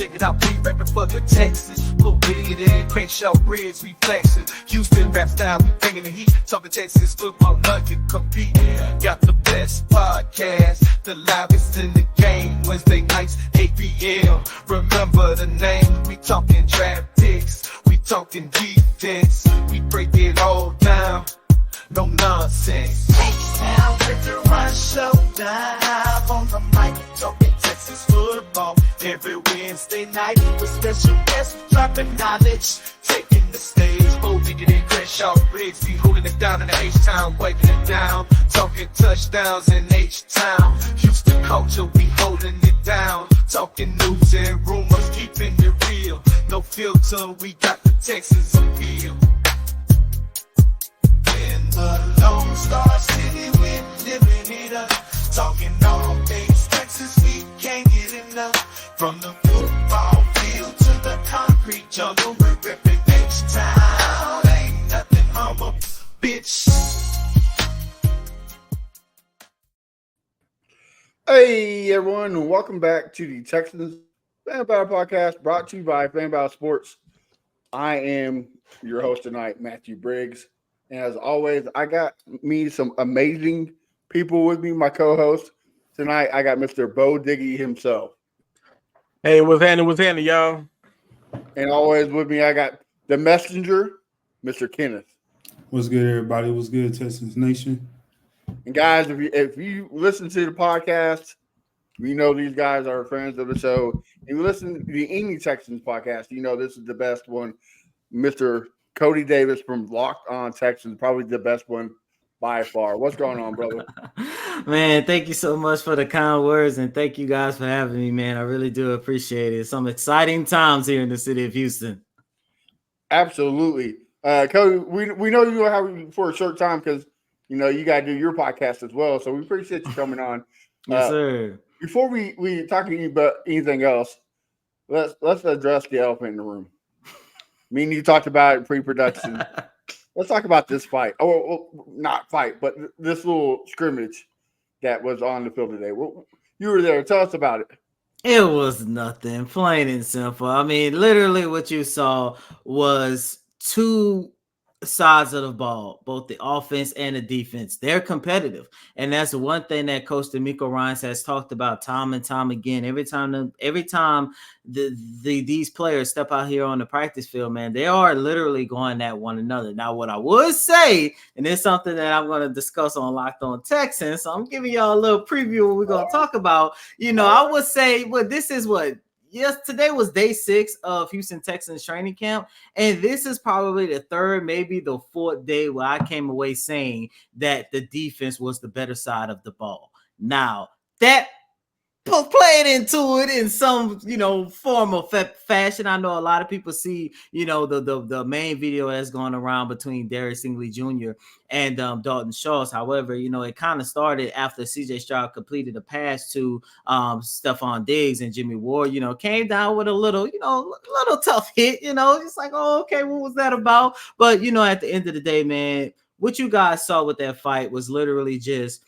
Check it out, we rapping for the Texans. Believe it, Crenshaw Bridge, we flexing. Houston rap style, we bringing the heat. Talking Texas football, nothing compete. Got the best podcast, the loudest in the game. Wednesday nights, 8 p.m. Remember the name, we talking draft picks. We talking defense, we break it all down. No nonsense. H-Town with the Run Showdown. On the mic, talking Texas football. Every Wednesday night, with special guests, dropping knowledge. Taking the stage, Diggity and Crenshaw Briggs. Be holding it down in the H-Town, wiping it down. Talking touchdowns in H-Town. Houston culture, we holding it down. Talking news and rumors, keeping it real. No filter, we got the Texans appeal. The Lone Star City, we're living it up. Talking all things Texas, we can't get enough. From the football field to the concrete jungle, we're ripping H-Town. Ain't nothing humble, bitch. Hey everyone, welcome back to the Texans Fan Battle Podcast, brought to you by Fan Battle Sports. I am your host tonight, Matthew Briggs. And as always, I got me some amazing people with me, my co-host. Tonight, I got Mr. Bo Diggy himself. Hey, what's happening, y'all? And always with me, I got the messenger, Mr. Kenneth. What's good, everybody? What's good, Texans Nation? And guys, if you listen to the podcast, we know these guys are friends of the show. If you listen to the Any Texans podcast, you know this is the best one. Mr. Coty Davis from Locked On Texans, probably the best one by far. What's going on, brother? Man, thank you so much for the kind words, and thank you guys for having me, man. I really do appreciate it. Some exciting times here in the city of Houston. Absolutely. Coty, we know you have you for a short time because, you know, you got to do your podcast as well, so we appreciate you coming on. Yes, sir. Before we talk to you about anything else, let's address the elephant in the room. Me and you talked about it in pre-production. Let's talk about this fight. Oh, well, not fight, but this little scrimmage that was on the field today. Well, you were there. Tell us about it. It was nothing, plain and simple. I mean, literally what you saw was two sides of the ball, both the offense and the defense. They're competitive, and that's one thing that Coach D'Amico Ryans has talked about time and time again. Every time these players step out here on the practice field, man, they are literally going at one another. Now, what I would say, and it's something that I'm going to discuss on Locked On Texans, so I'm giving y'all a little preview of what we're going to talk about. You know, I would say, well, this is what. Yes, today was day 6 of Houston Texans training camp, and this is probably the third, maybe the fourth day where I came away saying that the defense was the better side of the ball. Now, that played into it in some, form of fashion. I know a lot of people see, the main video that's going around between Derek Stingley Jr. and Dalton Schultz. However, it kind of started after CJ Stroud completed a pass to Stephon Diggs, and Jimmy Ward, came down with a little tough hit, just like, oh, okay, what was that about? But, at the end of the day, man, what you guys saw with that fight was literally just,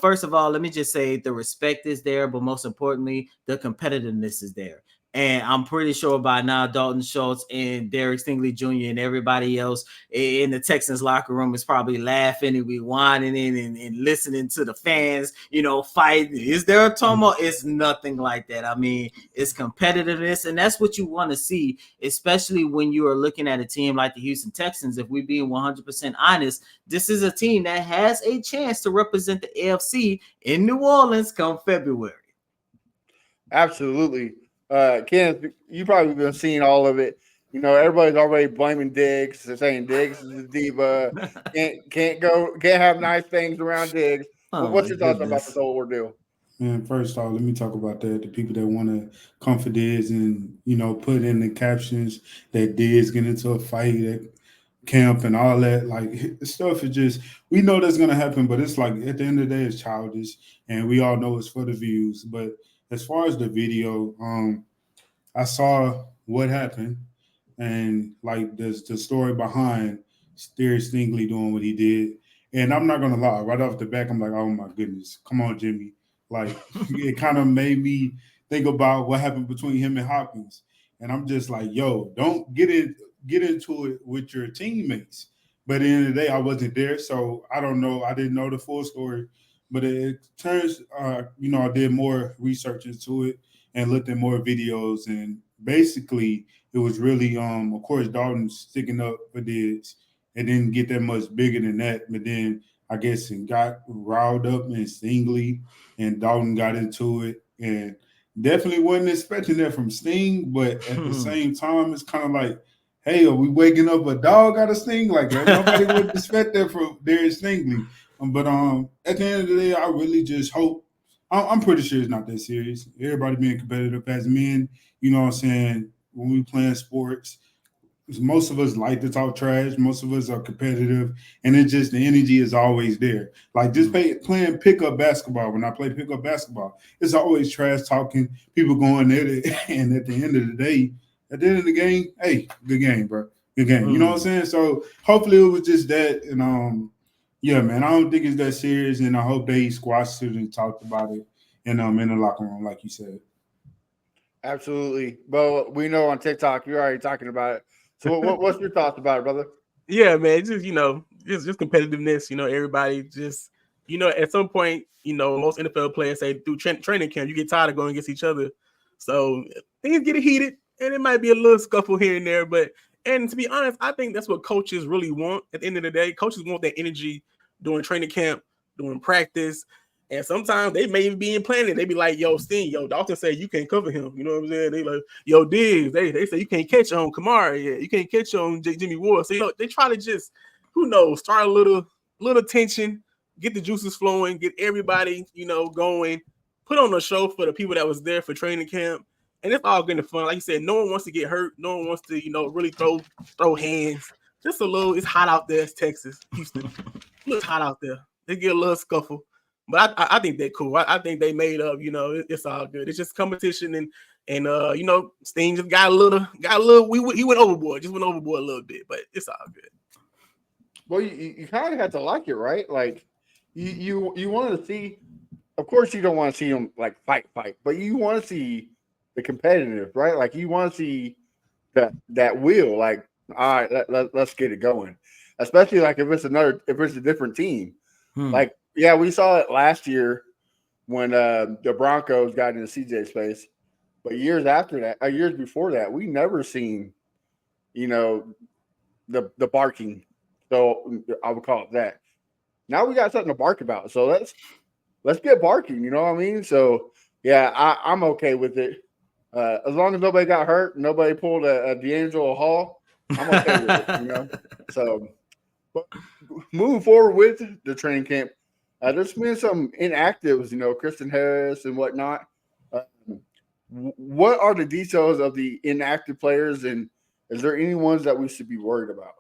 first of all, let me just say the respect is there, but most importantly, the competitiveness is there. And I'm pretty sure by now, Dalton Schultz and Derek Stingley Jr. and everybody else in the Texans locker room is probably laughing and rewinding and listening to the fans, fight. Is there a turmoil? It's nothing like that. I mean, it's competitiveness, and that's what you want to see, especially when you are looking at a team like the Houston Texans. If we're being 100% honest, this is a team that has a chance to represent the AFC in New Orleans come February. Absolutely. Kenneth, you probably been seeing all of it. Everybody's already blaming Diggs, saying Diggs is a diva. Can't have nice things around Diggs. What's your thoughts about this whole ordeal? Man, first off, let me talk about that. The people that want to come for Diggs and put in the captions that Diggs get into a fight at camp and all that, like stuff is just, we know that's gonna happen, but it's like at the end of the day, it's childish, and we all know it's for the views. But as far as the video, I saw what happened and like the story behind Derek Stingley doing what he did. And I'm not going to lie, right off the back, I'm like, oh my goodness, come on, Jimmy. Like it kind of made me think about what happened between him and Hopkins. And I'm just like, yo, don't get into it with your teammates. But at the end of the day, I wasn't there, so I don't know. I didn't know the full story. But it turns, I did more research into it and looked at more videos. And basically, it was really, of course, Dalton sticking up for Diggs. It didn't get that much bigger than that. But then I guess it got riled up in Stingley, and Dalton got into it. And definitely wasn't expecting that from Sting. But at the same time, it's kind of like, hey, are we waking up a dog out of Sting? Like, nobody would expect that from Darius Stingley. But at the end of the day, I really just hope. I'm pretty sure it's not that serious. Everybody being competitive as men, you know what I'm saying? When we playing sports, most of us like to talk trash. Most of us are competitive, and it's just the energy is always there. Like just playing pickup basketball. When I play pickup basketball, it's always trash talking, people going there. And at the end of the day, at the end of the game, hey, good game, bro. Good game. You know what I'm saying? So hopefully it was just that. And yeah, man, I don't think it's that serious. And I hope they squashed it and talked about it in the locker room, like you said. Absolutely. Well, we know on TikTok you're already talking about it. So what's your thoughts about it, brother? Yeah, man, just just competitiveness. Everybody just at some point, most NFL players say through training camp, you get tired of going against each other. So things get heated, and it might be a little scuffle here and there. And to be honest, I think that's what coaches really want. At the end of the day, coaches want that energy during training camp, during practice. And sometimes they may even be in planning. They be like, yo, Sting, yo, Dalton say you can't cover him. You know what I'm saying? They like, yo, Diggs, they say you can't catch on Kamara. Yeah, you can't catch on Jimmy Ward. So, they try to just, start a little tension, get the juices flowing, get everybody, going, put on a show for the people that was there for training camp. And it's all good and fun. Like you said, no one wants to get hurt. No one wants to, really throw hands. Just a little, it's hot out there. It's Texas, Houston. It's hot out there. They get a little scuffle. But I think they're cool. I think they made up. It's all good. It's just competition, and Sting just got a little. He went overboard. Just went overboard a little bit, but it's all good. Well, you kind of have to like it, right? Like you want to see. Of course, you don't want to see them like fight, but you want to see the competitive, right? Like you want to see that will. Like, all right, let's get it going. Especially like if it's a different team, like. Yeah, we saw it last year when the Broncos got into CJ's space. But years before that, we never seen, the barking. So I would call it that. Now we got something to bark about. So let's get barking. You know what I mean? So yeah, I'm okay with it. As long as nobody got hurt, nobody pulled a D'Angelo Hall, I'm okay with it. So but moving forward with the training camp. There's been some inactives, Kristen Harris and whatnot. What are the details of the inactive players, and is there any ones that we should be worried about?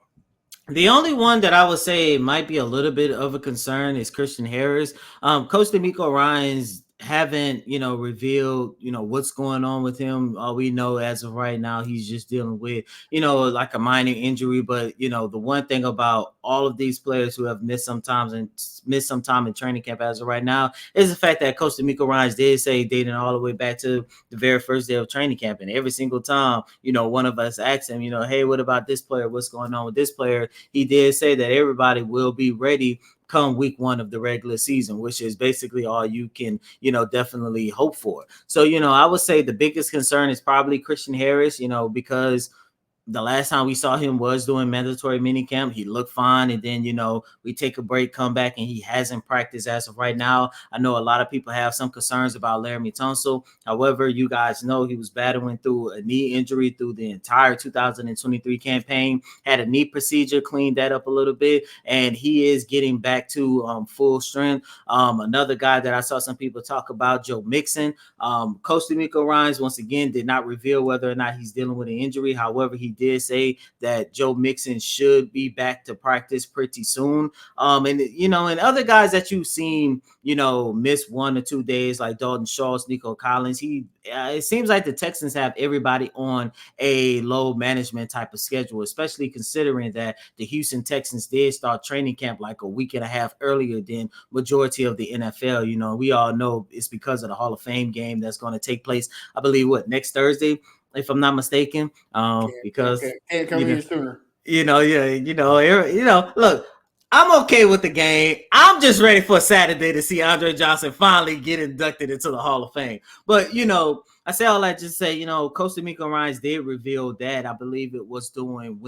The only one that I would say might be a little bit of a concern is Christian Harris. Coach DeMeco Ryans haven't, revealed, what's going on with him. All we know as of right now, he's just dealing with, like a minor injury. But, the one thing about all of these players who have missed some time in training camp as of right now is the fact that Coach DeMeco Ryans did say dating all the way back to the very first day of training camp. And every single time, one of us asked him, hey, what about this player? What's going on with this player? He did say that everybody will be ready come week 1 of the regular season, which is basically all you can, definitely hope for. So, I would say the biggest concern is probably Christian Harris, because the last time we saw him was doing mandatory minicamp. He looked fine. And then, we take a break, come back, and he hasn't practiced as of right now. I know a lot of people have some concerns about Laramie Tunsil. However, you guys know he was battling through a knee injury through the entire 2023 campaign, had a knee procedure, cleaned that up a little bit, and he is getting back to full strength. Another guy that I saw some people talk about, Joe Mixon. Coach DeMeco Ryans, once again, did not reveal whether or not he's dealing with an injury. However, he did say that Joe Mixon should be back to practice pretty soon. And other guys that you've seen, miss 1 or 2 days, like Dalton Schultz, Nico Collins. It seems like the Texans have everybody on a load management type of schedule, especially considering that the Houston Texans did start training camp like a week and a half earlier than majority of the NFL. We all know it's because of the Hall of Fame game that's going to take place, I believe, next Thursday, if I'm not mistaken. Because can't come any sooner. Look, I'm okay with the game. I'm just ready for Saturday to see Andre Johnson finally get inducted into the Hall of Fame. But, I say all that just say, Coach DeMeco Ryans did reveal that. I believe it was doing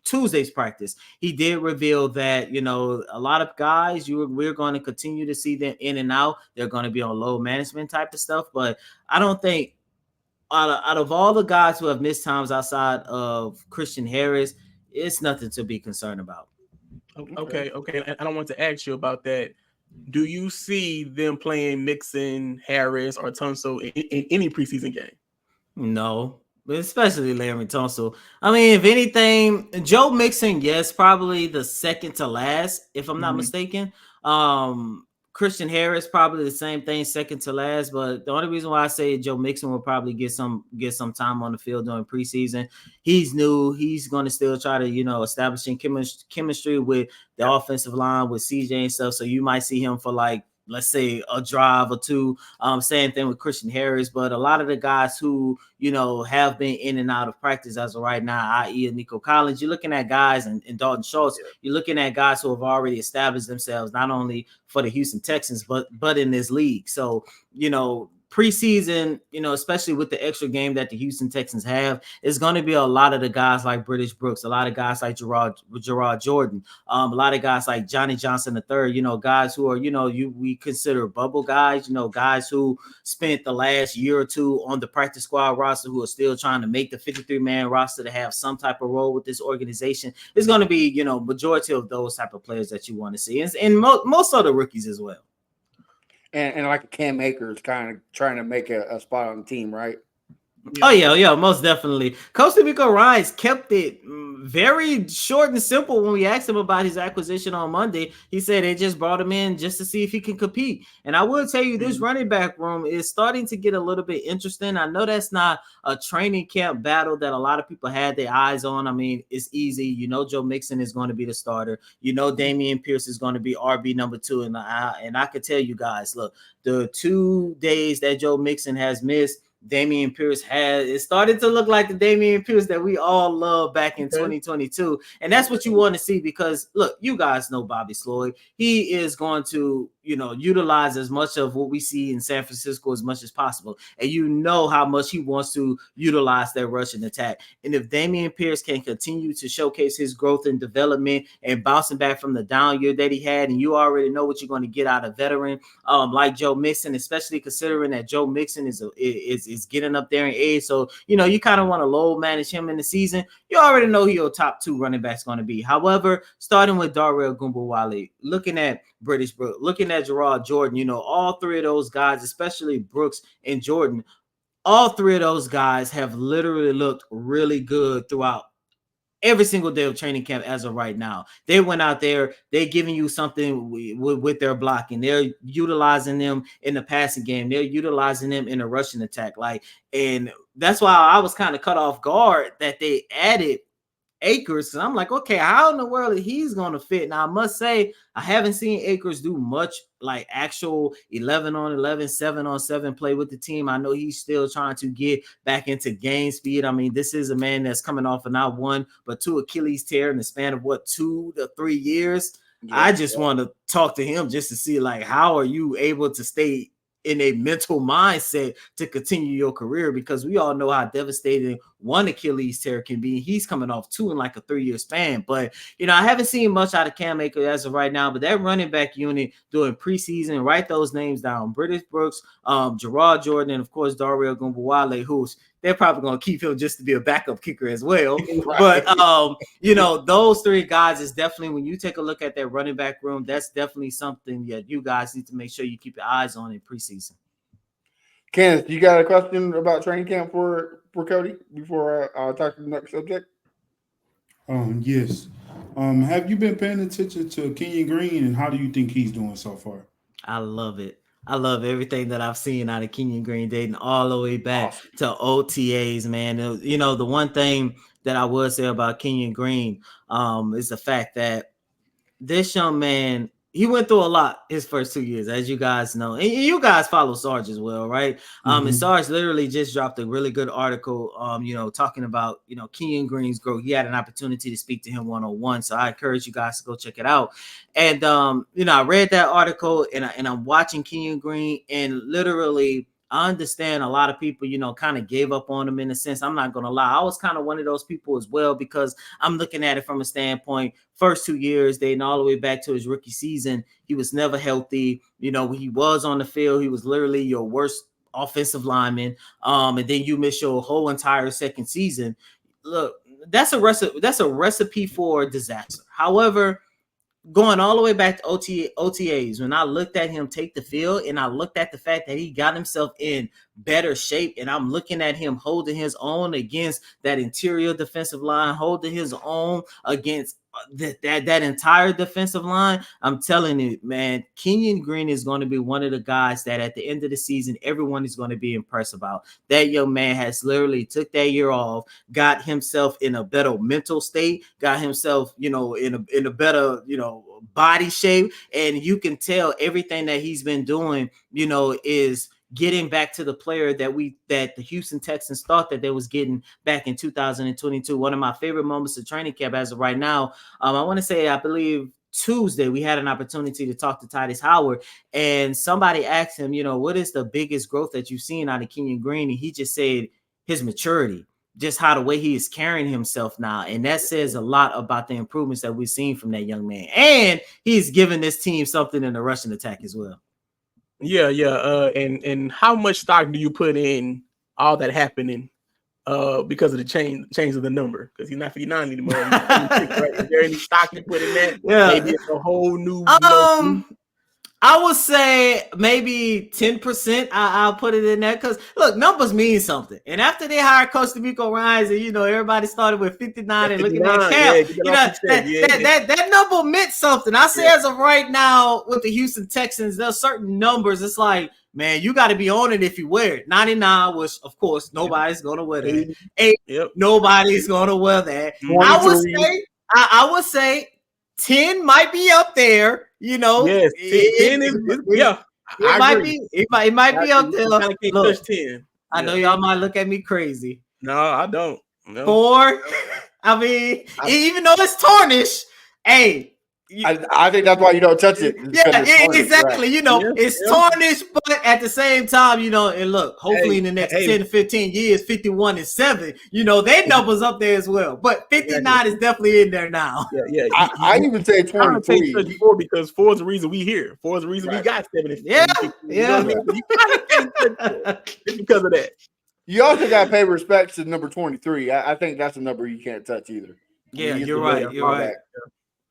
Tuesday's practice. He did reveal that, a lot of guys, we're going to continue to see them in and out. They're going to be on load management type of stuff. But I don't think out of all the guys who have missed times outside of Christian Harris, it's nothing to be concerned about. Okay. And I don't want to ask you about that. Do you see them playing Mixon, Harris, or Tunsil in any preseason game? No, especially Larry Tunsil. I mean, if anything, Joe Mixon, yes, probably the second to last, if I'm not mistaken. Christian Harris, probably the same thing, second to last. But the only reason why I say Joe Mixon will probably get some time on the field during preseason. He's new. He's going to still try to, establishing chemistry with the offensive line with CJ and stuff. So you might see him for let's say a drive or two. Same thing with Christian Harris, but a lot of the guys who, have been in and out of practice as of right now, i.e. Nico Collins, you're looking at guys and Dalton Schultz, you're looking at guys who have already established themselves, not only for the Houston Texans, but in this league. So, preseason, especially with the extra game that the Houston Texans have, is going to be a lot of the guys like British Brooks, a lot of guys like Gerard Jordan, a lot of guys like Johnny Johnson III, guys who are, we consider bubble guys, guys who spent the last year or two on the practice squad roster who are still trying to make the 53-man roster to have some type of role with this organization. It's going to be, majority of those type of players that you want to see, and most of the rookies as well. And like Cam Akers kind of trying to make a spot on the team, right? Oh, yeah, most definitely. Coach DeMeco Ryans kept it very short and simple when we asked him about his acquisition on Monday. He said they just brought him in just to see if he can compete. And I will tell you, this running back room is starting to get a little bit interesting. I know that's not a training camp battle that a lot of people had their eyes on. I mean, it's easy. Joe Mixon is going to be the starter. Dameon Pierce is going to be RB number 2. And I could tell you guys, look, the 2 days that Joe Mixon has missed, Dameon Pierce it started to look like the Dameon Pierce that we all loved back in 2022. And that's what you want to see because, look, you guys know Bobby Sloyd. He is going to, utilize as much of what we see in San Francisco as much as possible. And how much he wants to utilize that rushing attack. And if Dameon Pierce can continue to showcase his growth and development and bouncing back from the down year that he had, and you already know what you're going to get out of veteran like Joe Mixon, especially considering that Joe Mixon is getting up there in age. So, you kind of want to load manage him in the season. You already know who your top 2 running backs going to be. However, starting with Darrell Gumbawale, looking at British Brooks, looking at Gerard Jordan, all 3 of those guys, especially Brooks and Jordan, all 3 of those guys have literally looked really good throughout every single day of training camp as of right now. They went out there, they're giving you something with their blocking. They're utilizing them in the passing game. They're utilizing them in the rushing attack. And that's why I was kind of cut off guard that they added Akers. And I'm like, okay, how in the world he's going to fit? Now, I must say, I haven't seen Akers do much like actual 11-on-11, 7-on-7 play with the team. I know he's still trying to get back into game speed. I mean, this is a man that's coming off of not 1, but 2 Achilles tear in the span of 2 to 3 years. I just want to talk to him just to see, how are you able to stay in a mental mindset to continue your career, because we all know how devastating 1 Achilles tear can be. He's coming off 2 in a 3-year span. But, I haven't seen much out of Cam Akers as of right now, but that running back unit during preseason, write those names down. British Brooks, Gerard Jordan, and of course, Darrell Gumbawale, who's they're probably going to keep him just to be a backup kicker as well. Right. But, those 3 guys is definitely, when you take a look at that running back room, that's definitely something that you guys need to make sure you keep your eyes on in preseason. Kenneth, you got a question about training camp for Coty before I talk to the next subject? Yes. Have you been paying attention to Kenyon Green, and how do you think he's doing so far? I love it. I love everything that I've seen out of Kenyon Green dating all the way back to OTAs, man. You know, the one thing that I would say about Kenyon Green is the fact that this young man, he went through a lot his first 2 years, as you guys know. And you guys follow Sarge as well, right? And Sarge literally just dropped a really good article, talking about, Kenyon Green's growth. He had an opportunity to speak to him one-on-one. So I encourage you guys to go check it out. And, I read that article and I'm watching Kenyon Green, and literally I understand a lot of people, kind of gave up on him in a sense. I'm not going to lie. I was kind of one of those people as well, because I'm looking at it from a standpoint, first 2 years, dating all the way back to his rookie season, he was never healthy. When he was on the field, he was literally your worst offensive lineman. And then you miss your whole entire second season. Look, that's a recipe for disaster. However, going all the way back to OTAs, when I looked at him take the field and I looked at the fact that he got himself in better shape, and I'm looking at him holding his own against that interior defensive line, holding his own against that entire defensive line, I'm telling you, man, Kenyon Green is going to be one of the guys that at the end of the season, everyone is going to be impressed about. That young man has literally took that year off, got himself in a better mental state, got himself, in a better, body shape. And you can tell everything that he's been doing, is getting back to the player that the Houston Texans thought that they was getting back in 2022. One of my favorite moments of training camp as of right now, I want to say, I believe Tuesday, we had an opportunity to talk to Titus Howard, and somebody asked him, what is the biggest growth that you've seen out of Kenyon Green? And he just said his maturity, just how the way he is carrying himself now. And that says a lot about the improvements that we've seen from that young man. And he's given this team something in the rushing attack as well. Yeah. And how much stock do you put in all that happening because of the change of the number? Because he's not 59 anymore. Right? Is there any stock you put in that? Yeah. Maybe it's a whole new. I would say maybe 10%. I'll put it in there because look, numbers mean something. And after they hired Coach DeMeco Ryans, and everybody started with 59 and looking at camp, that number meant something. I say as of right now with the Houston Texans, there's certain numbers. It's like, man, you got to be on it if you wear it. 99, which of course nobody's gonna wear that. 8, nobody's gonna wear that. I would say 10 might be up there. Yes, 10 is it might be up there. Look, 10. I know y'all might look at me crazy. No, I don't. No. 4. I mean, even though it's tarnished, hey. I think that's why you don't touch it. Yeah, exactly. Right. It's tarnished, but at the same time, and look, hopefully in the next 10 to 15 years, 51 and 7, their numbers up there as well. But 59 is definitely in there now. Yeah. I even say 23. 34 because 4 is the reason we here. 4 is the reason we got 7 and 50. Yeah. You it's because of that. You also got to pay respect to number 23. I think that's a number you can't touch either. Yeah, you're right. You're right.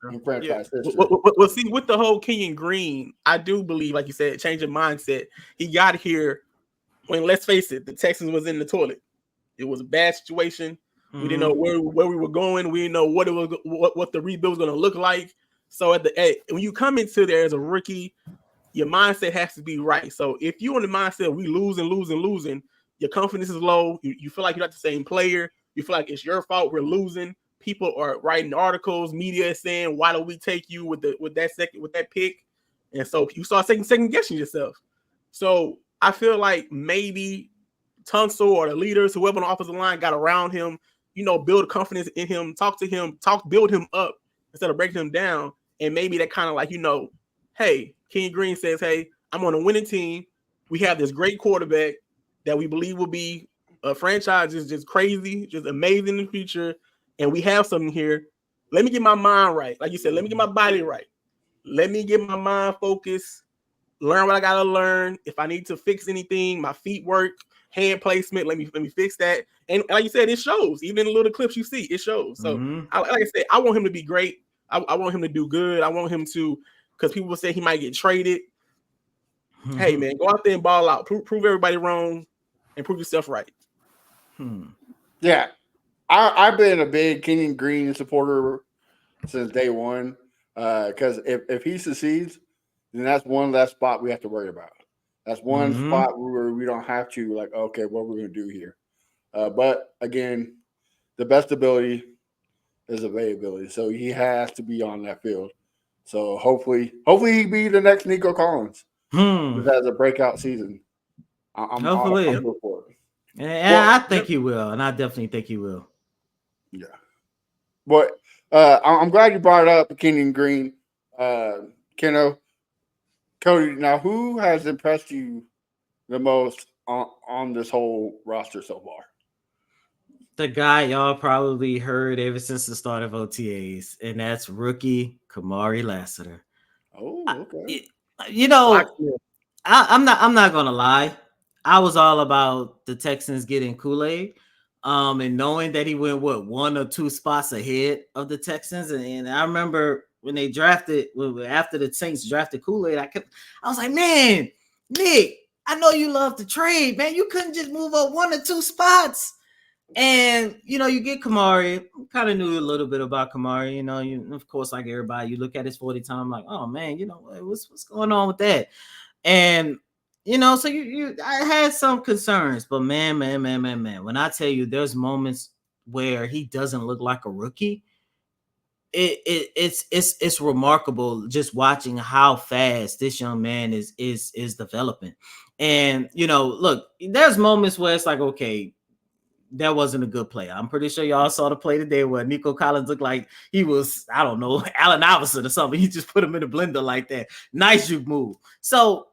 Well, see, with the whole Kenyon Green, I do believe, like you said, change of mindset. He got here when, let's face it, the Texans was in the toilet. It was a bad situation. We didn't know where we were going. We didn't know what the rebuild was going to look like. So when you come into there as a rookie, your mindset has to be right. So if you're in the mindset we losing, your confidence is low. You feel like you're not the same player. You feel like it's your fault. We're losing. People are writing articles. Media is saying, "Why don't we take you with that pick?" And so you start second guessing yourself. So I feel like maybe Tunsil or the leaders, whoever on the offensive line, got around him. Build confidence in him. Talk to him. Build him up instead of breaking him down. And maybe that kind of like, hey, Kenyon Green says, "Hey, I'm on a winning team. We have this great quarterback that we believe will be a franchise is just crazy, just amazing in the future." And we have something here. Let me get my mind right. Like you said, let me get my body right. Let me get my mind focused, learn what I got to learn. If I need to fix anything, my feet work, hand placement, let me fix that. And like you said, it shows. Even in the little clips you see, it shows. So like I said, I want him to be great. I want him to do good. I want him to, because people will say he might get traded. hey man, go out there and ball out, prove everybody wrong, and prove yourself right. Yeah, I've been a big Kenyon Green supporter since day one. Because if he succeeds, then that's one less spot we have to worry about. That's one spot where we don't have to like, okay, what we're going to do here. But again, the best ability is availability, so he has to be on that field. So hopefully he be the next Nico Collins. Just has a breakout season. I'm Hopefully. good for it. And I think he will, and I definitely think he will. Yeah. But I'm glad you brought up Kenyon Green, Keno, Cody. Now, who has impressed you the most on this whole roster so far? The guy y'all probably heard ever since the start of OTAs, and that's rookie Kamari Lassiter. Oh, okay. I'm not gonna lie. I was all about the Texans getting Kool-Aid. And knowing that he went 1 or 2 spots ahead of the Texans, and I remember when they drafted after the Saints drafted Kool-Aid, I was like, man, Nick, I know you love to trade, man. You couldn't just move up 1 or 2 spots. And you get Kamari. Kind of knew a little bit about Kamari. Of course, like everybody, you look at his 40 time, like, oh man, what's going on with that? And so I had some concerns, but man, when I tell you there's moments where he doesn't look like a rookie, it's remarkable just watching how fast this young man is developing. And look, there's moments where it's like, okay, that wasn't a good play. I'm pretty sure y'all saw the play today where Nico Collins looked like he was, I don't know, Allen Iverson or something. He just put him in the blender like that. Nice juke move. So,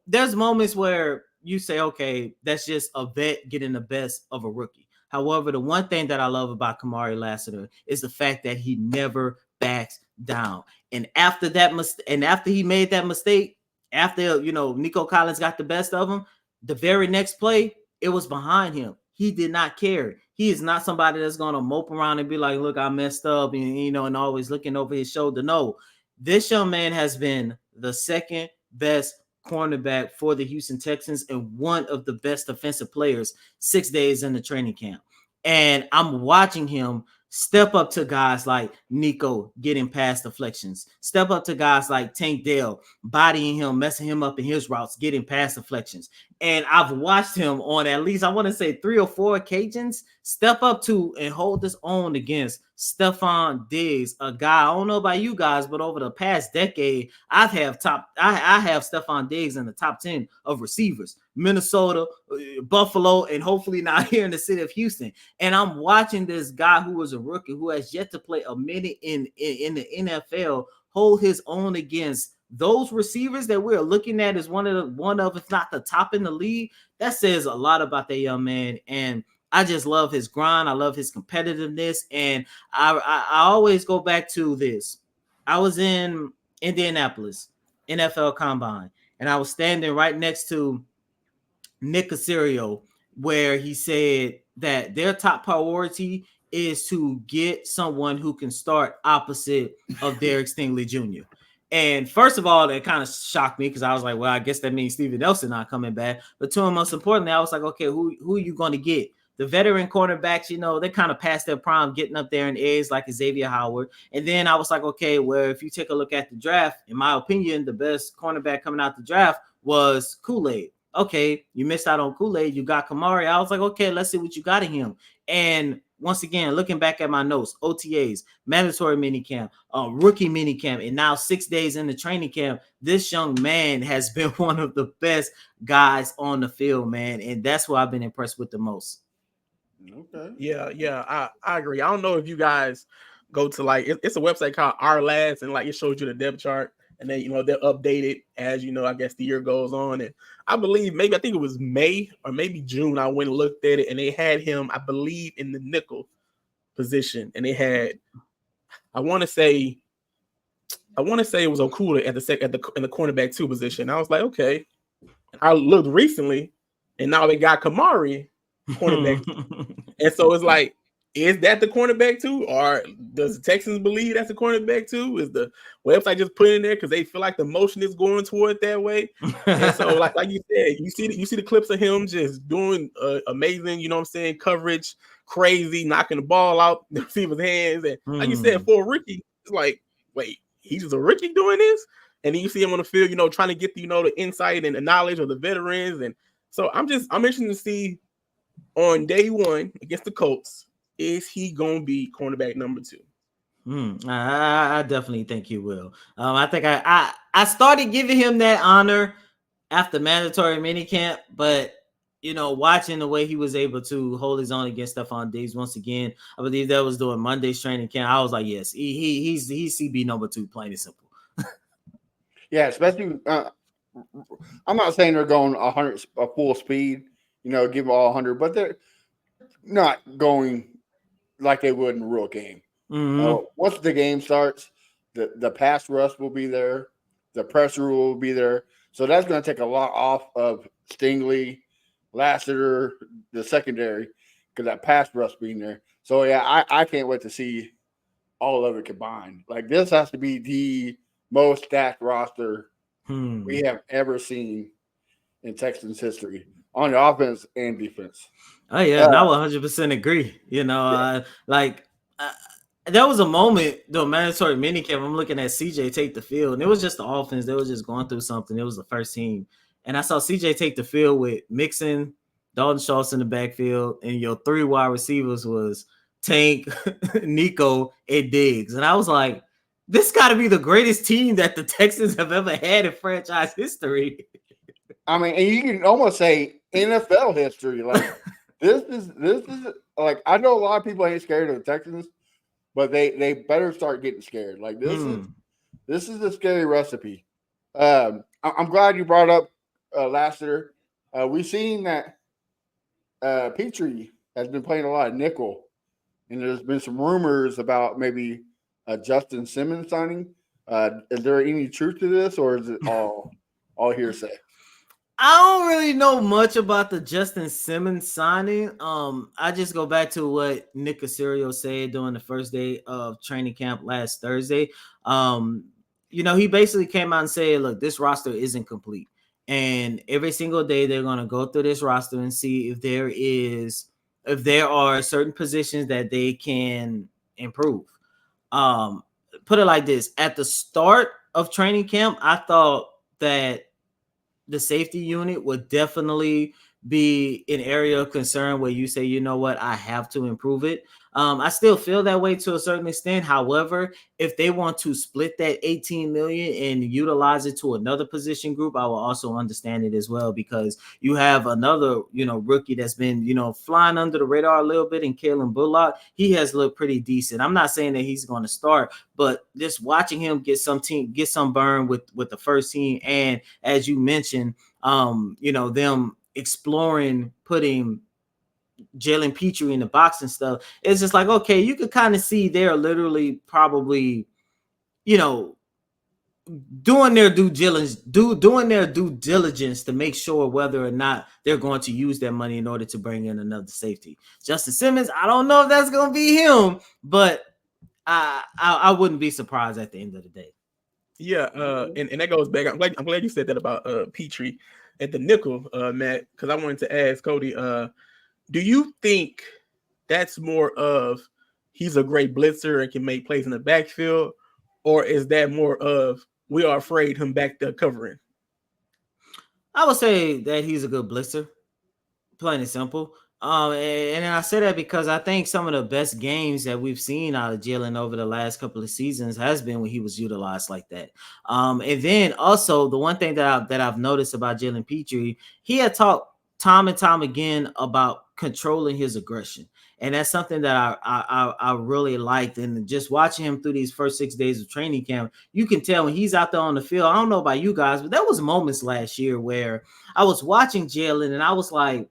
there's moments where you say, okay, that's just a vet getting the best of a rookie. However, the one thing that I love about Kamari Lassiter is the fact that he never backs down. And after after he made that mistake, after, Nico Collins got the best of him, the very next play, it was behind him. He did not care. He is not somebody that's going to mope around and be like, look, I messed up, and always looking over his shoulder. No, this young man has been the second best cornerback for the Houston Texans and one of the best defensive players 6 days in the training camp. And I'm watching him step up to guys like Nico getting past deflections. Step up to guys like Tank Dell, bodying him, messing him up in his routes, getting past deflections. And I've watched him on at least, I want to say 3 or 4 occasions, step up to and hold his own against Stephon Diggs, a guy, I don't know about you guys, but over the past decade, I have Stephon Diggs in the top 10 of receivers. Minnesota, Buffalo, and hopefully now here in the city of Houston. And I'm watching this guy who was a rookie who has yet to play a minute in the NFL hold his own against those receivers that we're looking at as one of if not the top in the league. That says a lot about that young man. And I just love his grind. I love his competitiveness. And I always go back to this. I was in Indianapolis, NFL Combine, and I was standing right next to Nick Caserio, where he said that their top priority is to get someone who can start opposite of Derek Stingley Jr. And first of all, that kind of shocked me because I was like, well, I guess that means Steven Nelson not coming back. But to him, most importantly, I was like, okay, who are you going to get? The veteran cornerbacks, they kind of past their prime getting up there in age like Xavier Howard. And then I was like, okay, well, if you take a look at the draft, in my opinion, the best cornerback coming out the draft was Kool-Aid. Okay, you missed out on Kool-Aid. You got Kamari. I was like, okay, let's see what you got in him. And once again, looking back at my notes, OTAs, mandatory minicamp, rookie minicamp, and now 6 days in the training camp, this young man has been one of the best guys on the field, man. And that's what I've been impressed with the most. Okay. Yeah, I agree. I don't know if you guys go to it's a website called Our Lads, and it shows you the depth chart, and then they're updated as I guess the year goes on. And I think it was May or maybe June. I went and looked at it, and they had him, I believe, in the nickel position, and they had, I want to say it was Okuda in the cornerback 2 position. I was like, okay. I looked recently, and now they got Kamari cornerback. And so it's like, is that the cornerback too, or does the Texans believe that's the cornerback too? Is the website just put in there because they feel like the motion is going toward that way? And so, like you said, you see the clips of him just doing amazing, you know what I'm saying, coverage, crazy, knocking the ball out the receiver's hands, and like you said, for a rookie, it's like, wait, he's just a rookie doing this, and then you see him on the field, you know, trying to get the, you know, the insight and the knowledge of the veterans, and so I'm interested to see on day one against the Colts, is he gonna be cornerback number 2? I definitely think he will. I think I started giving him that honor after mandatory minicamp, but you know, watching the way he was able to hold his own against Stephon Diggs once again, I believe that was during Monday's training camp. I was like, yes, he's CB number 2, plain and simple. Yeah, especially. I'm not saying they're going 100 full speed, you know, give them all 100, but they're not going like they would in a real game. Once the game starts, the pass rush will be there, the pressure will be there, so that's going to take a lot off of Stingley, Lassiter, the secondary, because that pass rush being there. So yeah, I can't wait to see all of it combined. Like, this has to be the most stacked roster we have ever seen in Texans history on the offense and defense. Oh yeah, and I 100% agree. You know, there was a moment during mandatory minicamp. I'm looking at CJ take the field, and it was just the offense. They were just going through something. It was the first team, and I saw CJ take the field with Mixon, Dalton Schultz in the backfield, and your 3 wide receivers was Tank, Nico, and Diggs. And I was like, this got to be the greatest team that the Texans have ever had in franchise history. I mean, and you can almost say NFL history. Like, this is like, I know a lot of people ain't scared of the Texans, but they better start getting scared. Like, this is a scary recipe. I'm glad you brought up Lassiter. We've seen that Petrie has been playing a lot of nickel, and there's been some rumors about maybe Justin Simmons signing. Is there any truth to this, or is it all hearsay? I don't really know much about the Justin Simmons signing. I just go back to what Nick Caserio said during the first day of training camp last Thursday. You know, he basically came out and said, look, this roster isn't complete. And every single day they're going to go through this roster and see if there are certain positions that they can improve. Put it like this. At the start of training camp, I thought that the safety unit would definitely be an area of concern where you say, you know what, I have to improve it. I still feel that way to a certain extent. However, if they want to split that 18 million and utilize it to another position group, I will also understand it as well, because you have another, you know, rookie that's been, you know, flying under the radar a little bit in Kalen Bullock. He has looked pretty decent. I'm not saying that he's going to start, but just watching him get some burn with the first team. And as you mentioned, you know, them exploring putting Jalen Petrie in the box and stuff. It's just like, okay, you could kind of see they're literally probably, you know, doing their due diligence to make sure whether or not they're going to use that money in order to bring in another safety. Justin Simmons, I don't know if that's going to be him, but I wouldn't be surprised at the end of the day. Yeah, and that goes back. I'm glad you said that about Petrie at the nickel, Matt, because I wanted to ask Coty, do you think that's more of he's a great blitzer and can make plays in the backfield, or is that more of we are afraid him back there covering? I would say that he's a good blitzer, plain and simple. And I say that because I think some of the best games that we've seen out of Jalen over the last couple of seasons has been when he was utilized like that. And then also the one thing that I've noticed about Jalen Petrie, he had talked time and time again about controlling his aggression. And that's something that I really liked. And just watching him through these first 6 days of training camp, you can tell when he's out there on the field. I don't know about you guys, but there was moments last year where I was watching Jalen and I was like,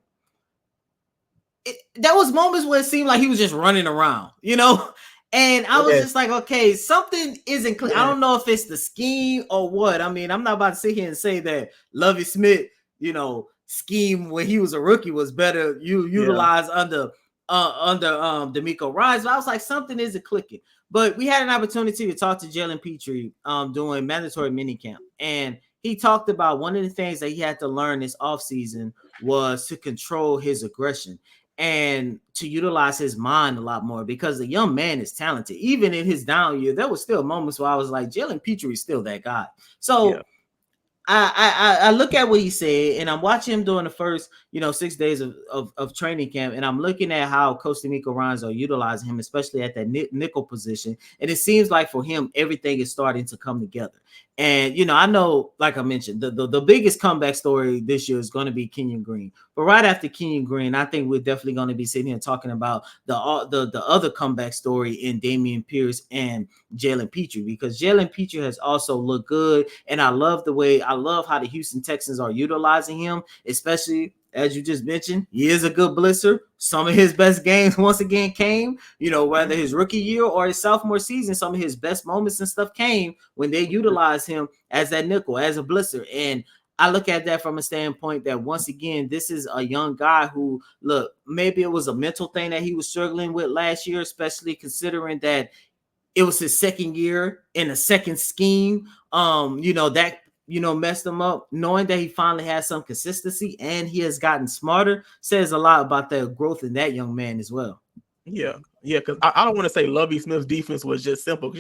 there was moments where it seemed like he was just running around, you know? And I was just like, okay, something isn't clear. I don't know if it's the scheme or what. I mean, I'm not about to sit here and say that Lovie Smith, you know, scheme when he was a rookie was better utilized under under D'Amico Ryans. But I was like, something isn't clicking. But we had an opportunity to talk to Jalen Petrie doing mandatory minicamp, and he talked about one of the things that he had to learn this offseason was to control his aggression and to utilize his mind a lot more, because the young man is talented. Even in his down year, there was still moments where I was like, Jalen Petrie is still that guy. So yeah. I look at what he said, and I'm watching him during the first 6 days of training camp, and I'm looking at how Coach D'Amico Ryans are utilizing him, especially at that nickel position. And it seems like for him, everything is starting to come together. And I know, like I mentioned, the biggest comeback story this year is going to be Kenyon Green. But right after Kenyon Green, I think we're definitely going to be sitting here talking about the other comeback story in Dameon Pierce and Jalen Petrie, because Jalen Petrie has also looked good, and I love how the Houston Texans are utilizing him, especially as you just mentioned. He is a good blitzer. Some of his best games once again came, whether his rookie year or his sophomore season, some of his best moments and stuff came when they utilized him as that nickel, as a blitzer. And I look at that from a standpoint that, once again, this is a young guy who, look, maybe it was a mental thing that he was struggling with last year, especially considering that it was his second year in a second scheme. That messed him up. Knowing that he finally has some consistency and he has gotten smarter says a lot about the growth in that young man as well. Yeah, because I don't want to say Lovie Smith's defense was just simple.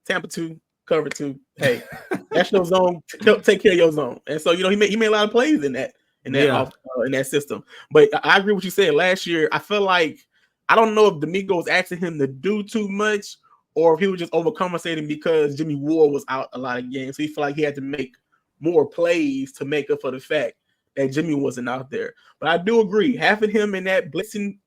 Tampa 2, cover 2. Hey, that's your zone. Take care of your zone. And so he made a lot of plays in that system. But I agree with what you said. Last year, I feel like, I don't know if D'Amico was asking him to do too much, or if he was just overcompensating because Jimmy Ward was out a lot of games. So he felt like he had to make more plays to make up for the fact that Jimmy wasn't out there. But I do agree, having him in that blitzing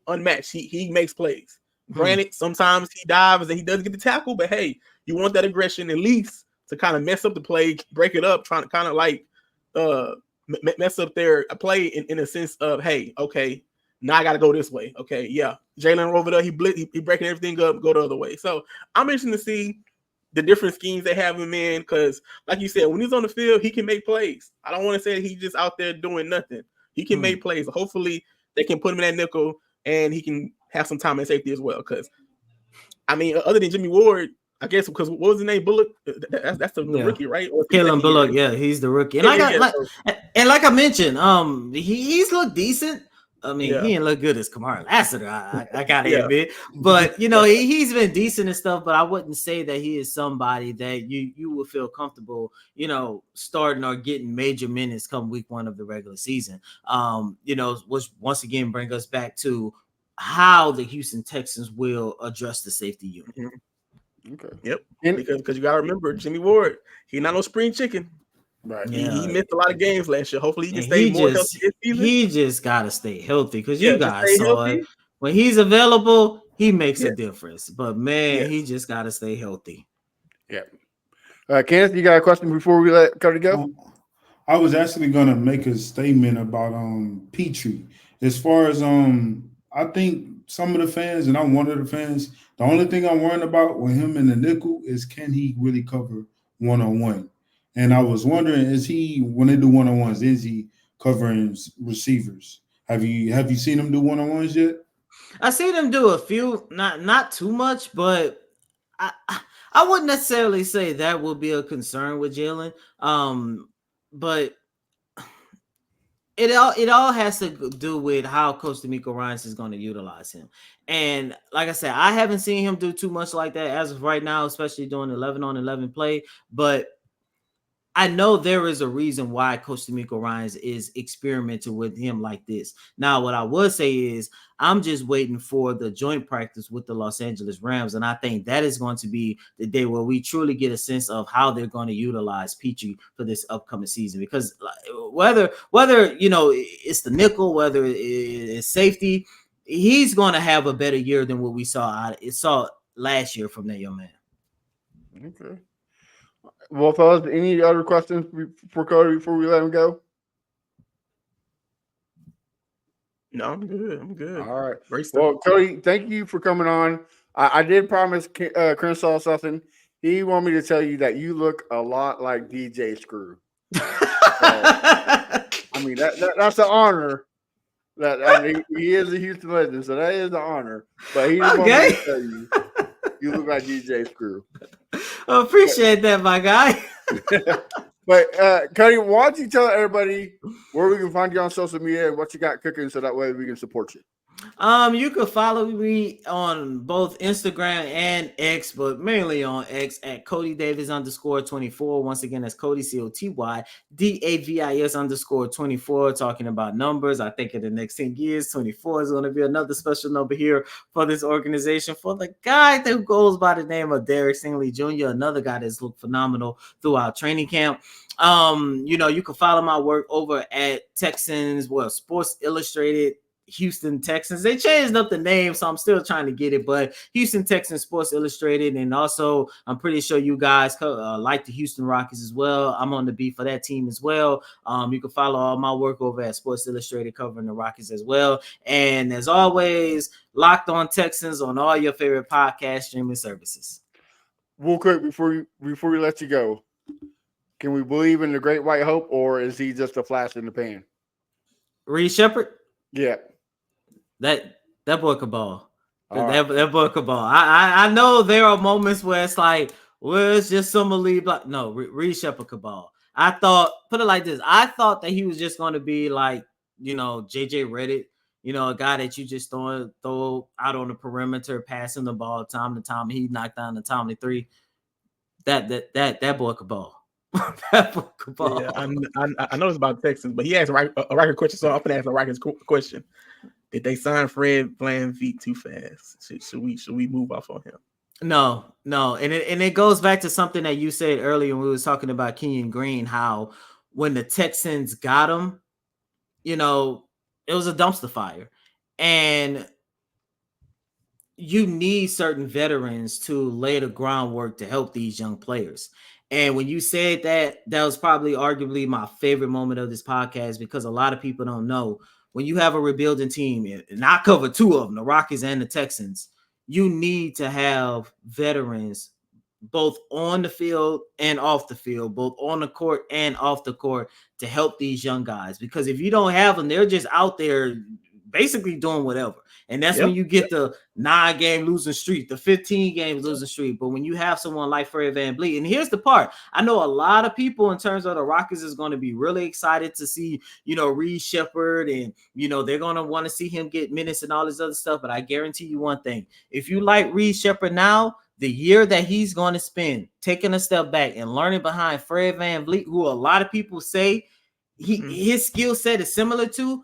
unmatched, he makes plays. Granted, sometimes he dives and he doesn't get the tackle, but hey, you want that aggression at least to kind of mess up the play, break it up, trying to kind of like mess up their play in a sense of, hey, okay, now I got to go this way. Okay, yeah. Jalen over there, he breaking everything up, go the other way. So I'm interested to see the different schemes they have him in, because, like you said, when he's on the field, he can make plays. I don't want to say he's just out there doing nothing. He can make plays. Hopefully, they can put him in that nickel, and he can have some time in safety as well. Because, I mean, other than Jimmy Ward, I guess, because what was his name? Bullock? That's the rookie, right? Kellen Bullock, yeah, he's the rookie. And like I mentioned, he's looked decent. I mean, he didn't look good as Kamara Lassiter, I gotta admit. But he's been decent and stuff. But I wouldn't say that he is somebody that you would feel comfortable, starting or getting major minutes come week 1 of the regular season. Which once again bring us back to how the Houston Texans will address the safety unit. Mm-hmm. Okay. Yep. Because you gotta remember, Jimmy Ward, he's not no spring chicken. Right. Yeah. He missed a lot of games last year. Hopefully he can stay more healthy this season. He just gotta stay healthy, because you guys saw it. When he's available, he makes a difference. But man, he just gotta stay healthy. Yeah. Kenneth, you got a question before we let Coty go? I was actually gonna make a statement about Petrie. As far as I think some of the fans, and I'm one of the fans, the only thing I'm worrying about with him in the nickel is, can he really cover one-on-one? And I was wondering, when they do one-on-ones, is he covering receivers? Have you seen him do one-on-ones yet? I seen him do a few, not too much, but I wouldn't necessarily say that would be a concern with Jalen. But it all has to do with how Coach D'Amico Ryans is going to utilize him. And like I said, I haven't seen him do too much like that as of right now, especially doing 11-on-11 play. But I know there is a reason why Coach D'Amico Ryans is experimenting with him like this. Now, what I would say is, I'm just waiting for the joint practice with the Los Angeles Rams, and I think that is going to be the day where we truly get a sense of how they're going to utilize Petrie for this upcoming season. Because whether it's the nickel, whether it's safety, he's going to have a better year than what we saw last year from that young man. Okay. Well, fellas, any other questions for Coty before we let him go? No, I'm good. All right. Great stuff. Well, Coty, thank you for coming on. I did promise Crenshaw something. He wanted me to tell you that you look a lot like DJ Screw. So, I mean, that's an honor. That I mean, he is a Houston legend, so that is an honor. But he just wanted me Okay. to tell you, you look like DJ Screw. I appreciate that, my guy. But Cody, why don't you tell everybody where we can find you on social media and what you got cooking, so that way we can support you. You can follow me on both Instagram and X, but mainly on X at Coty Davis _24. Once again, that's Coty COTY DAVIS _24. Talking about numbers, I think in the next 10 years, 24 is going to be another special number here for this organization. For the guy that goes by the name of Derek Stingley Jr., another guy that's looked phenomenal throughout training camp. You can follow my work over at Texans, Sports Illustrated. Houston Texans. They changed up the name, so I'm still trying to get it, but Houston Texans Sports Illustrated. And also, I'm pretty sure you guys like the Houston Rockets as well. I'm on the beat for that team as well. You can follow all my work over at Sports Illustrated covering the Rockets as well. And as always, Locked On Texans on all your favorite podcast streaming services. Real quick before we let you go, can we believe in the Great White Hope, or is he just a flash in the pan? Reed Shepard? Yeah. That boy could ball. Right. That boy could ball. I know there are moments where it's like, well, it's just some elite block. No, Reed Shepard could ball. I thought, put it like this, I thought that he was just going to be like, JJ Reddick, a guy that you just throw out on the perimeter, passing the ball time to time. He knocked down the timely three. That boy could ball. That boy could ball. Yeah, I know it's about Texans, but he asked a record question, so I'm gonna ask a record question. Did they sign Fred VanVleet too fast? Should we move off on him? No, and it goes back to something that you said earlier when we was talking about Kenyon Green, how when the Texans got him, it was a dumpster fire, and you need certain veterans to lay the groundwork to help these young players. And when you said that, that was probably arguably my favorite moment of this podcast, because a lot of people don't know. When you have a rebuilding team, and I cover two of them, the Rockies and the Texans, you need to have veterans both on the field and off the field, both on the court and off the court, to help these young guys. Because if you don't have them, they're just out there basically doing whatever. And that's when you get the 9-game losing streak, the 15 games losing streak. But when you have someone like Fred VanVleet, and here's the part, I know a lot of people in terms of the Rockets is going to be really excited to see, Reed Shepard, and, they're going to want to see him get minutes and all this other stuff. But I guarantee you one thing, if you like Reed Shepard now, the year that he's going to spend taking a step back and learning behind Fred VanVleet, who a lot of people say his skill set is similar to,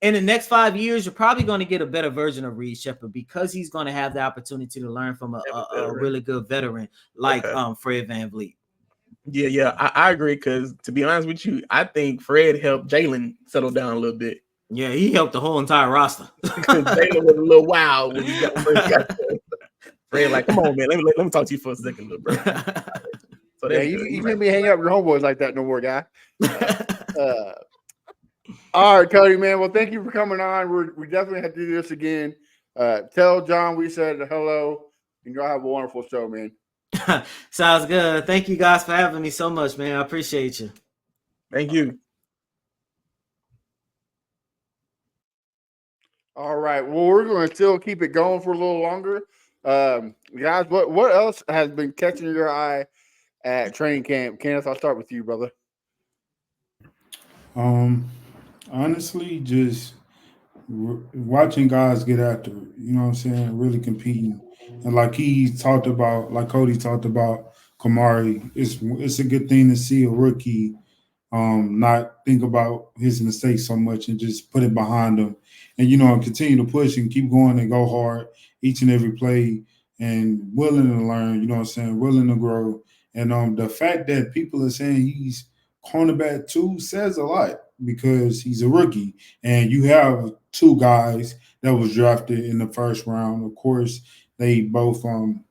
in the next 5 years, you're probably going to get a better version of Reed Shepard, because he's going to have the opportunity to learn from a really good veteran like Fred VanVleet. Yeah, I agree, because to be honest with you, I think Fred helped Jalen settle down a little bit. Yeah, he helped the whole entire roster. Jalen was a little wild when he first got there. Fred like, come on, man, let me talk to you for a second, little bro. So you can't be hanging out with your homeboys like that no more, guy. All right, Cody, man. Well, thank you for coming on. We definitely have to do this again. Tell John we said hello, and y'all have a wonderful show, man. Sounds good. Thank you guys for having me so much, man. I appreciate you. Thank you. All right. Well, we're going to still keep it going for a little longer. Guys, what else has been catching your eye at training camp? Kenneth, I'll start with you, brother. Honestly, just watching guys get after it, what I'm saying, really competing. And like he talked about, like Coty talked about Kamari, it's a good thing to see a rookie not think about his mistakes so much and just put it behind him. And, continue to push and keep going and go hard each and every play, and willing to learn, willing to grow. And the fact that people are saying he's cornerback 2 says a lot, because he's a rookie, and you have 2 guys that was drafted in the first round. Of course, they both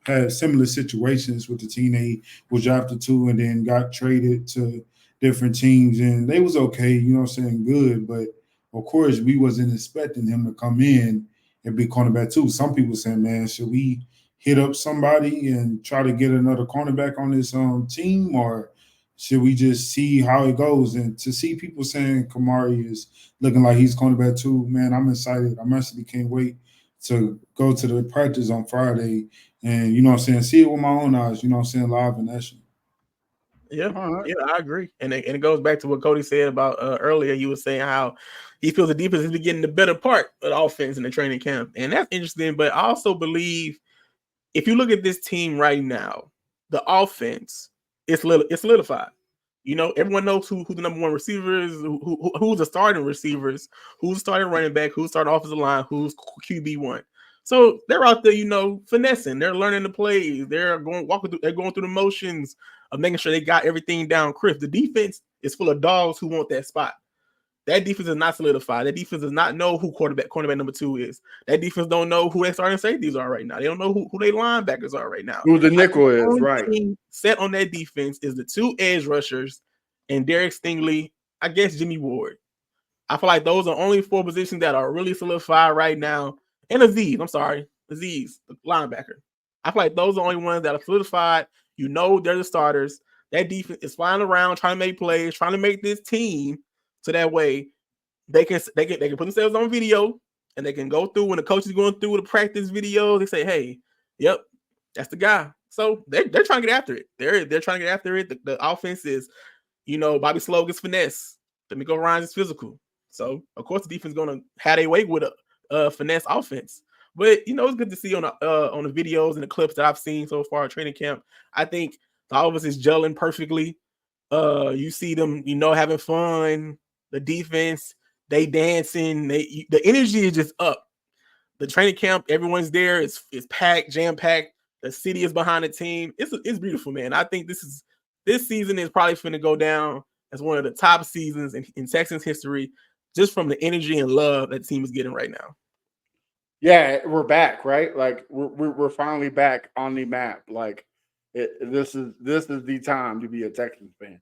had similar situations with the team they was drafted to, and then got traded to different teams, and they was okay, good. But of course, we wasn't expecting him to come in and be cornerback 2. Some people saying, man, should we hit up somebody and try to get another cornerback on this team, or should we just see how it goes? And to see people saying Kamari is looking like he's cornerback too, man, I'm excited. I actually can't wait to go to the practice on Friday and, you know what I'm saying, see it with my own eyes, you know what I'm saying, live in action. Yeah, All right. I agree, and it goes back to what Coty said about earlier. He was saying how he feels the defense is getting the better part of the offense in the training camp, and that's interesting. But I also believe if you look at this team right now, the offense it's solidified. You know, everyone knows who the number one receivers, who's the starting receivers, who's starting running back, who's starting offensive line, who's QB1. So they're out there, you know, finessing. They're learning the plays. They're going through the motions of making sure they got everything down crisp. The defense is full of dogs who want that spot. That defense is not solidified. That defense does not know who cornerback number 2 is. That defense don't know who their starting safeties are right now. They don't know who their linebackers are right now. Who the nickel is, only right? thing set on that defense is the 2 edge rushers and Derek Stingley, I guess Jimmy Ward. I feel like those are only 4 positions that are really solidified right now. And Aziz, the linebacker. I feel like those are the only ones that are solidified. You know they're the starters. That defense is flying around, trying to make plays, trying to make this team so that way they can put themselves on video and they can go through when the coach is going through the practice video. They say, "Hey, yep, that's the guy." So they're trying to get after it. They're trying to get after it. The offense is, you know, Bobby Slogan's finesse. D'Amico Ryans is physical. So of course the defense is going to have their way with a finesse offense. But you know, it's good to see on the videos and the clips that I've seen so far at training camp. I think the offense is gelling perfectly. You see them, you know, having fun. The defense, they dancing. The energy is just up. The training camp, everyone's there. It's packed, jam packed. The city is behind the team. It's beautiful, man. I think this season is probably going to go down as one of the top seasons in Texans history, just from the energy and love that the team is getting right now. Yeah, we're back, right? Like we're finally back on the map. Like this is the time to be a Texans fan.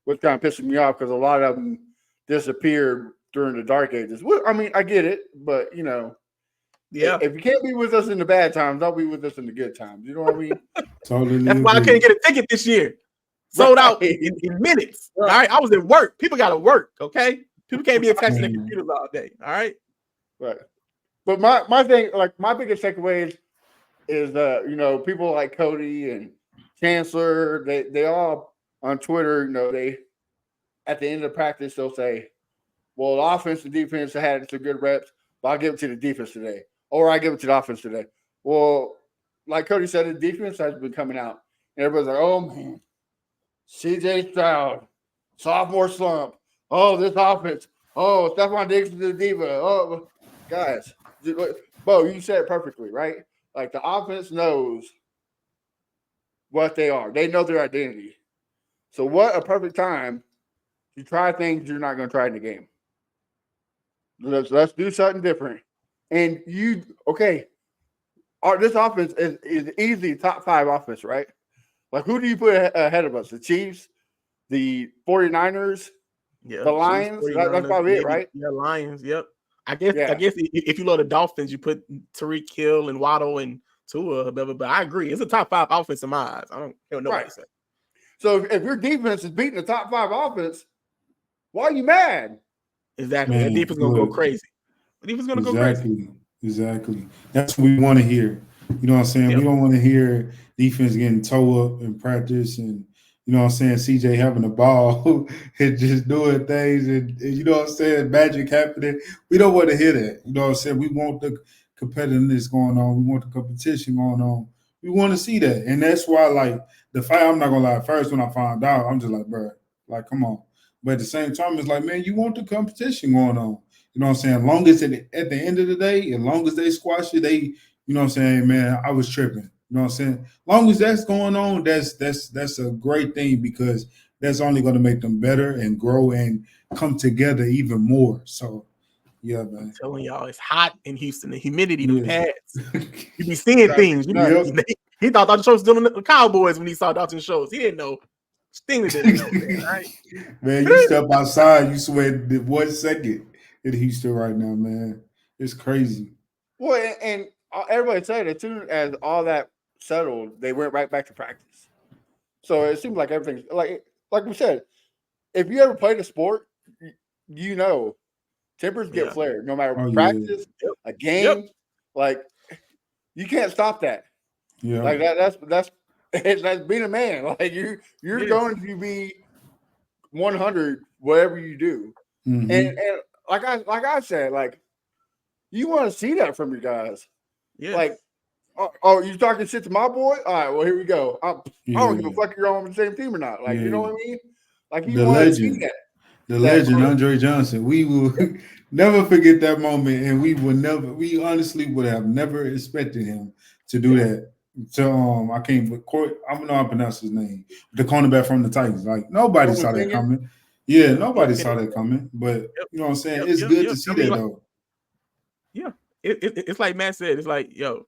What's kind of pissing me off because a lot of them disappeared during the dark ages. Well, I mean, I get it, but you know, yeah, if you can't be with us in the bad times, don't be with us in the good times. You know what I mean? Totally That's why I agree. couldn't get a ticket this year. Sold out in minutes. Right. All right, I was at work. People got to work. Okay, people can't be attached to their computers all day. All right, right. But my thing, like my biggest takeaway is you know, people like Coty and Chancellor, they all on Twitter, you know, they at the end of practice they'll say, well, the offense and defense had some good reps, but I'll give it to the defense today. Or I give it to the offense today. Well, like Coty said, the defense has been coming out. And everybody's like, oh man, CJ Stroud, sophomore slump. Oh, this offense. Oh, Stephon Diggs is the diva. Oh, guys. Bo, you said it perfectly, right? Like the offense knows what they are. They know their identity. So what a perfect time to try things you're not going to try in the game. Let's do something different. And this offense is easily top 5 offense, right? Like who do you put ahead of us? The Chiefs, the 49ers, the Lions. Chiefs, that's probably it, right? Yeah, Lions. Yep. I guess if you love the Dolphins, you put Tyreek Hill and Waddle and Tua, but I agree. It's a top 5 offense in my eyes. I don't care what nobody says. So if your defense is beating the top 5 offense, why are you mad? Exactly. That defense is going to go crazy. The defense is going to go crazy. Exactly. That's what we want to hear. You know what I'm saying? Yep. We don't want to hear defense getting toe up in practice and, you know what I'm saying, CJ having a ball and just doing things and you know what I'm saying, magic happening. We don't want to hear that. You know what I'm saying? We want the competitiveness going on. We want the competition going on. We want to see that. And that's why, like, the fight, I'm not going to lie, first when I found out, I'm just like, bro, like, come on. But at the same time, it's like, man, you want the competition going on. You know what I'm saying? As long as at the end of the day, as long as they squash it, you know what I'm saying, man, I was tripping. You know what I'm saying? As long as that's going on, that's a great thing because that's only going to make them better and grow and come together even more. So, yeah, man. I'm telling y'all, it's hot in Houston. The humidity, the pads. You be seeing things. He thought Dalton Schultz was doing the Cowboys when he saw Dalton Schultz. He didn't know. Stingley didn't know, man. Right? Man, you step outside, you sweat 1 second in Houston right now, man. It's crazy. Well, and everybody said as soon as all that settled, they went right back to practice. So it seems like everything's like we said. If you ever played a sport, you know tempers get flared no matter Oh yeah. practice, Yep. a game. Like you can't stop that. Yeah. Like that's being a man. Like you're going to be 100 whatever you do. Mhm. And like I said, like you want to see that from your guys. Yes. Like, oh, you talking shit to my boy? All right, well here we go. I don't give a fuck if you're on the same team or not. Like you know what I mean? Like you The want to see legend. that. The legend, Andre Johnson. We will never forget that moment, and we honestly would have never expected him to do that. So I don't know how to pronounce his name. The cornerback from the Titans. Like nobody saw that coming. Yeah, nobody saw that coming. But you know what I'm saying? It's good to see that though. Yeah. It's like Matt said, it's like, yo,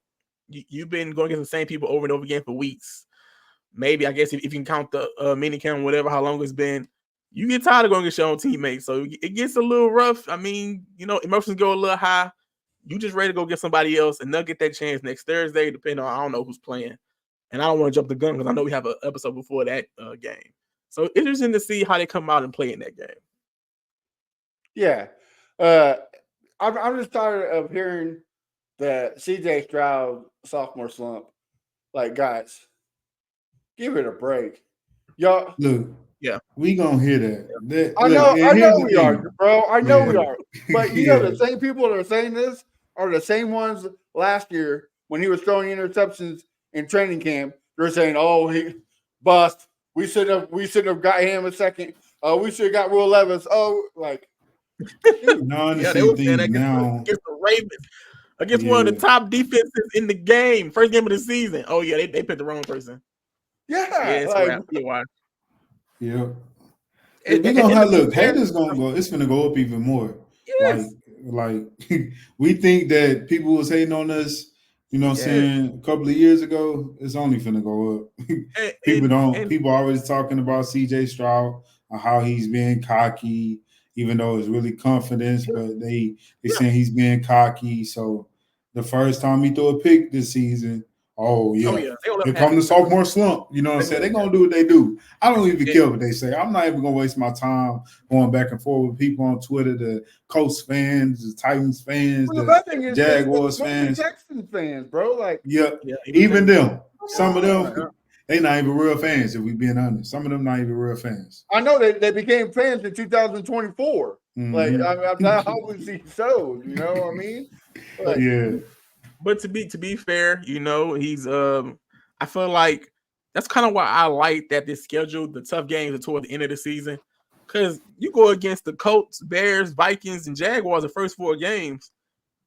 you've been going against the same people over and over again for weeks. Maybe I guess if you can count the mini count, whatever, how long it's been. You get tired of going against your own teammates, so it gets a little rough. I mean, emotions go a little high. You just ready to go get somebody else, and they'll get that chance next Thursday, depending on I don't know who's playing. And I don't want to jump the gun because I know we have an episode before that game. So it's interesting to see how they come out and play in that game. Yeah, I'm just tired of hearing the CJ Stroud sophomore slump. Like, guys, give it a break, y'all. Look. Yeah, we gonna hear that. I know we are, bro. I know we are. But you know, the same people that are saying this are the same ones last year when he was throwing interceptions in training camp. They're saying, "Oh, he bust. We should have got him a second. We should have got Will Levis." Oh, like no, they were saying against the Ravens, against one of the top defenses in the game, first game of the season. Oh yeah, they picked the wrong person. Yeah, yeah. We're gonna have haters gonna go. It's gonna go up even more. Yes. Like we think that people was hating on us, you know what I'm saying, a couple of years ago. It's only finna go up. People always talking about CJ Stroud and how he's being cocky, even though it's really confidence, but they saying he's being cocky. So the first time he threw a pick this season, here come the sophomore slump. You know what I'm saying? They're going to do what they do. I don't even care what they say. I'm not even going to waste my time going back and forth with people on Twitter, the Colts fans, the Titans fans, the Jaguars fans. The Texans fans, bro. Like, even them. Some of them, they not even real fans, if we being honest. Some of them not even real fans. I know they became fans in 2024. Mm-hmm. Like, I'm not always see shows, you know what I mean? Like, But to be fair, he's I feel like that's kind of why I like that they scheduled the tough games are toward the end of the season. Because you go against the Colts, Bears, Vikings, and Jaguars the first 4 games,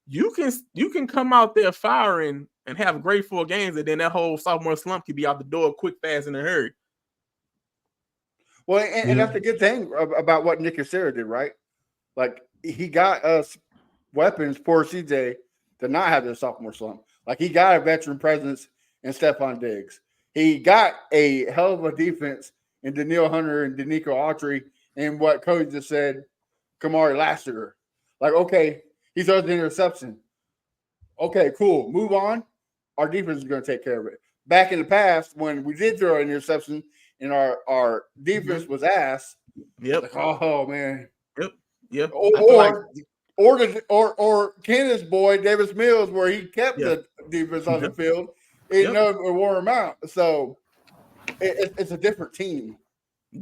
you can come out there firing and have great 4 games, and then that whole sophomore slump could be out the door quick, fast, in a hurry. Well, and that's a good thing about what Nick Cassera did, right? Like he got us weapons for CJ to not have their sophomore slump. Like he got a veteran presence in Stephon Diggs. He got a hell of a defense in Danielle Hunter and Danico Autry, and what Coach just said, Kamari Lassiter. Like, okay, he throws the interception. Okay, cool. Move on. Our defense is going to take care of it. Back in the past, when we did throw an interception and our defense was ass. Yep. Like, oh man. Yep. Or Kenneth's boy, Davis Mills, where he kept the defense on the field. He wore him out. So it's a different team.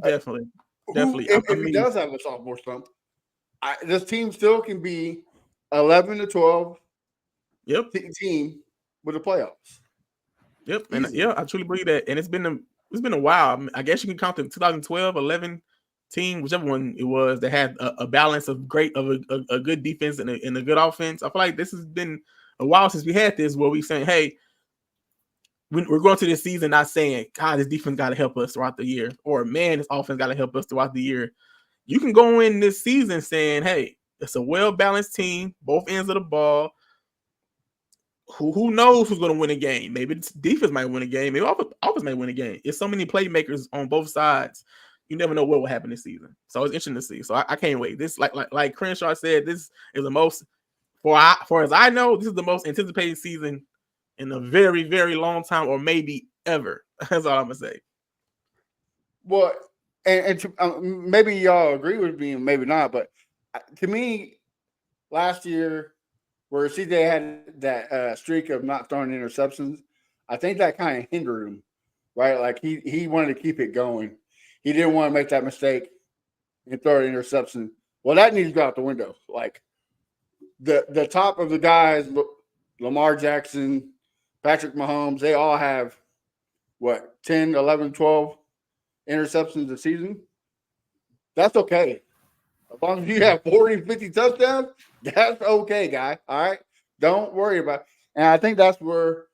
Definitely. If he does have a sophomore slump, this team still can be 11-12 team with the playoffs. Yep. And I truly believe that. And it's been a while. I guess you can count the 2012, 11 team, whichever one it was, that had a balance of a good defense and a good offense. I feel like this has been a while since we had this, where we saying, hey, we're going to this season not saying, God, this defense got to help us throughout the year, or man, this offense got to help us throughout the year. You can go in this season saying, hey, it's a well-balanced team, both ends of the ball. Who knows who's going to win a game? Maybe the defense might win a game. Maybe offense might win a game. It's so many playmakers on both sides. You never know what will happen this season. So it's interesting to see. So I can't wait. This, like Crenshaw said, this is the most, for as I know, this is the most anticipated season in a very, very long time, or maybe ever. That's all I'm gonna say. Well, maybe y'all agree with me, and maybe not, but to me, last year where CJ had that streak of not throwing interceptions, I think that kind of hindered him, right? Like he wanted to keep it going. He didn't want to make that mistake and throw an interception. Well, that needs to go out the window. Like the top of the guys, Lamar Jackson, Patrick Mahomes, they all have what 10, 11, 12 interceptions a season. That's okay. As long as you have 40, 50 touchdowns, that's okay, guy. All right. Don't worry about it. And I think that's where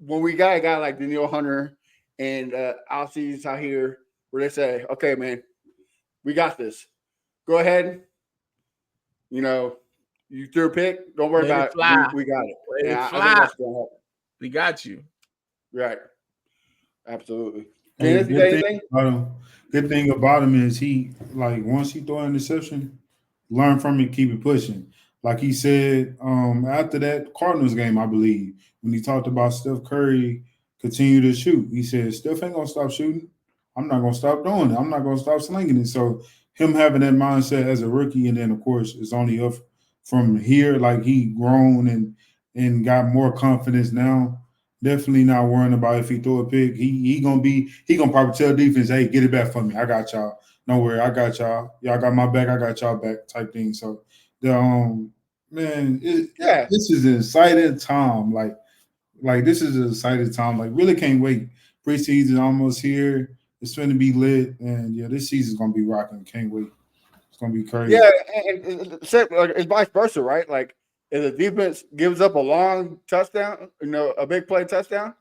when we got a guy like Daniil Hunter and Alcides out here, where they say, okay, man, we got this. Go ahead. You know, you threw a pick. Don't worry Let it about it. fly. We got it. Let it I think fly. that's going to happen. We got you. Right. Absolutely. And Kenneth, you got anything? good thing about him is he like once he throw an interception, learn from it, keep it pushing. Like he said, after that Cardinals game, I believe, when he talked about Steph Curry continue to shoot, he said, Steph ain't gonna stop shooting. I'm not gonna stop doing it. I'm not gonna stop slinging it. So him having that mindset as a rookie, and then of course it's only up from here. Like he grown and got more confidence now. Definitely not worrying about if he throw a pick. He gonna probably tell defense, hey, get it back for me. I got y'all. No worry, I got y'all. Y'all got my back. I got y'all back. Type thing. So the man, Yeah. this is an exciting time. Like this is an exciting time. Like really can't wait. Preseason almost here. It's going to be lit, and yeah, this season's gonna be rocking. Can't wait. It's gonna be crazy. Yeah, and it's vice versa, right? Like if the defense gives up a long touchdown, a big play touchdown,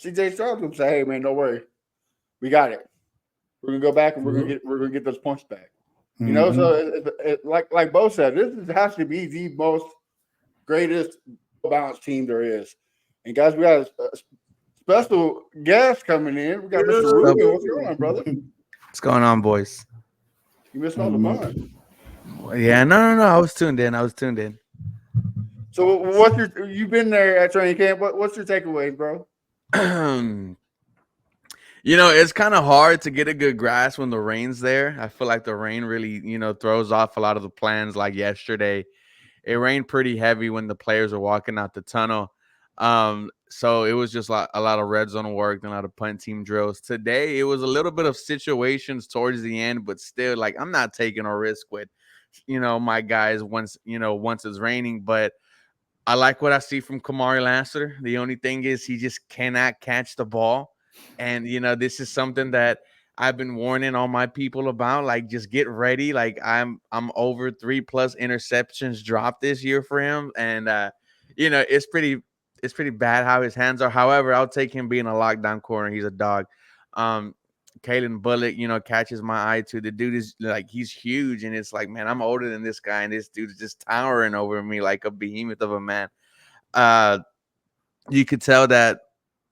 CJ Stroud will say, "Hey, man, don't worry, we got it. We're gonna go back and we're gonna get those points back." Mm-hmm. So like Bo said, this has to be the most greatest balanced team there is. And guys, we got a special guest coming in. We got Mr. Ruben. What's going on, brother? What's going on, boys? You missed all the fun. Yeah, no. I was tuned in. So you've been there at training camp? What's your takeaways, bro? It's kind of hard to get a good grasp when the rain's there. I feel like the rain really, throws off a lot of the plans. Like yesterday, it rained pretty heavy when the players were walking out the tunnel. So it was just a lot of red zone work and a lot of punt team drills. Today, it was a little bit of situations towards the end, but still, like, I'm not taking a risk with, my guys once it's raining. But I like what I see from Kamari Lassiter. The only thing is he just cannot catch the ball. And, this is something that I've been warning all my people about. Like, just get ready. Like, I'm over 3+ interceptions dropped this year for him. And, it's pretty bad how his hands are. However, I'll take him being a lockdown corner. He's a dog. Kalen Bullock, catches my eye too. The dude is like, he's huge. And it's like, man, I'm older than this guy. And this dude's just towering over me like a behemoth of a man. You could tell that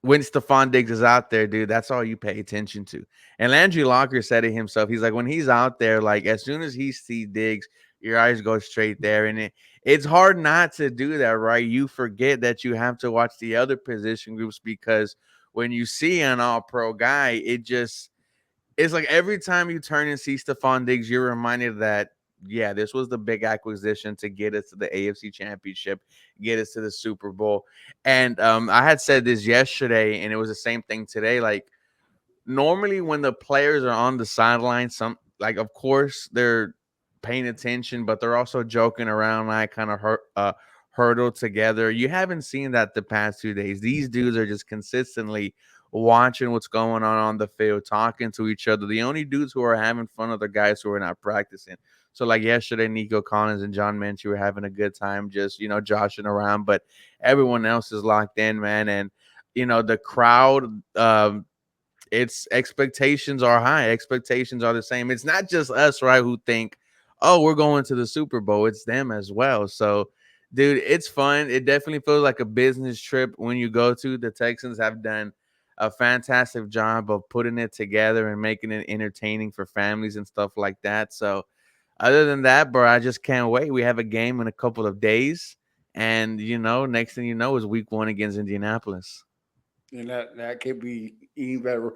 when Stephon Diggs is out there, dude, that's all you pay attention to. And Landry Locker said it himself. He's like, when he's out there, like as soon as he sees Diggs, your eyes go straight there. And it's hard not to do that, right? You forget that you have to watch the other position groups because when you see an all-pro guy, it's like every time you turn and see Stephon Diggs, you're reminded that, yeah, this was the big acquisition to get us to the AFC Championship, get us to the Super Bowl. And I had said this yesterday, and it was the same thing today. Like, normally when the players are on the sideline, of course, they're paying attention, but they're also joking around, like kind of hurdle together. You haven't seen that the past 2 days. These dudes are just consistently watching what's going on the field, talking to each other. The only dudes who are having fun are the guys who are not practicing. So like yesterday, Nico Collins and John Minchie were having a good time, just, joshing around, but everyone else is locked in, man. And, the crowd, its expectations are high. Expectations are the same. It's not just us, right, who think, oh, we're going to the Super Bowl. It's them as well. So, dude, it's fun. It definitely feels like a business trip when you go to. The Texans have done a fantastic job of putting it together and making it entertaining for families and stuff like that. So, other than that, bro, I just can't wait. We have a game in a couple of days. And, next thing you know is week 1 against Indianapolis. And that could be even better.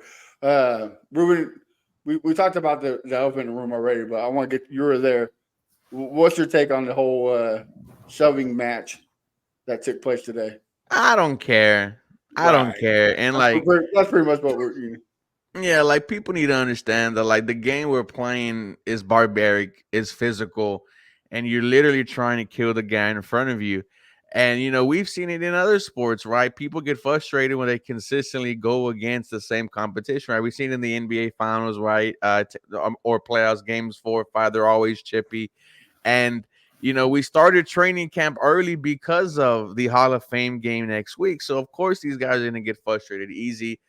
Ruben, we talked about the elephant in the room already, but I want to get you were there. What's your take on the whole shoving match that took place today? I don't care. I don't Right. care. And like, That's pretty much what we're. yeah, like people need to understand that like the game we're playing is barbaric, is physical, and you're literally trying to kill the guy in front of you. And we've seen it in other sports, right? People get frustrated when they consistently go against the same competition, right? We've seen it in the NBA finals, right? Or playoffs, games 4 or 5, they're always chippy. And we started training camp early because of the Hall of Fame game next week. So of course these guys are gonna get frustrated easy.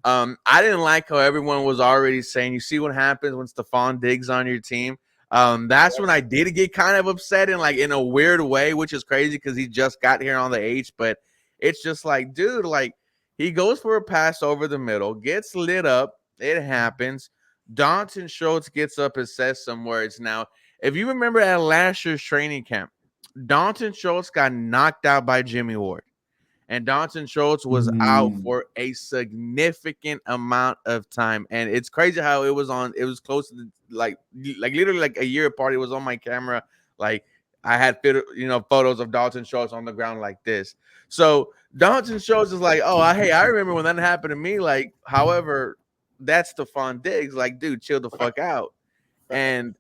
I didn't like how everyone was already saying, you see what happens when Stephon Diggs on your team. That's when I did get kind of upset in a weird way, which is crazy because he just got here on the H. But it's just like, dude, like he goes for a pass over the middle, gets lit up. It happens. Dalton Schultz gets up and says some words. Now, if you remember at last year's training camp, Dalton Schultz got knocked out by Jimmy Ward. And Dalton Schultz was out for a significant amount of time. And it's crazy how it was close to like literally like a year apart. It was on my camera. Like I had photos of Dalton Schultz on the ground like this. So Dalton Schultz is like, oh, hey, I remember when that happened to me. Like, however, that's Stephon Diggs. Like, dude, chill the fuck out. And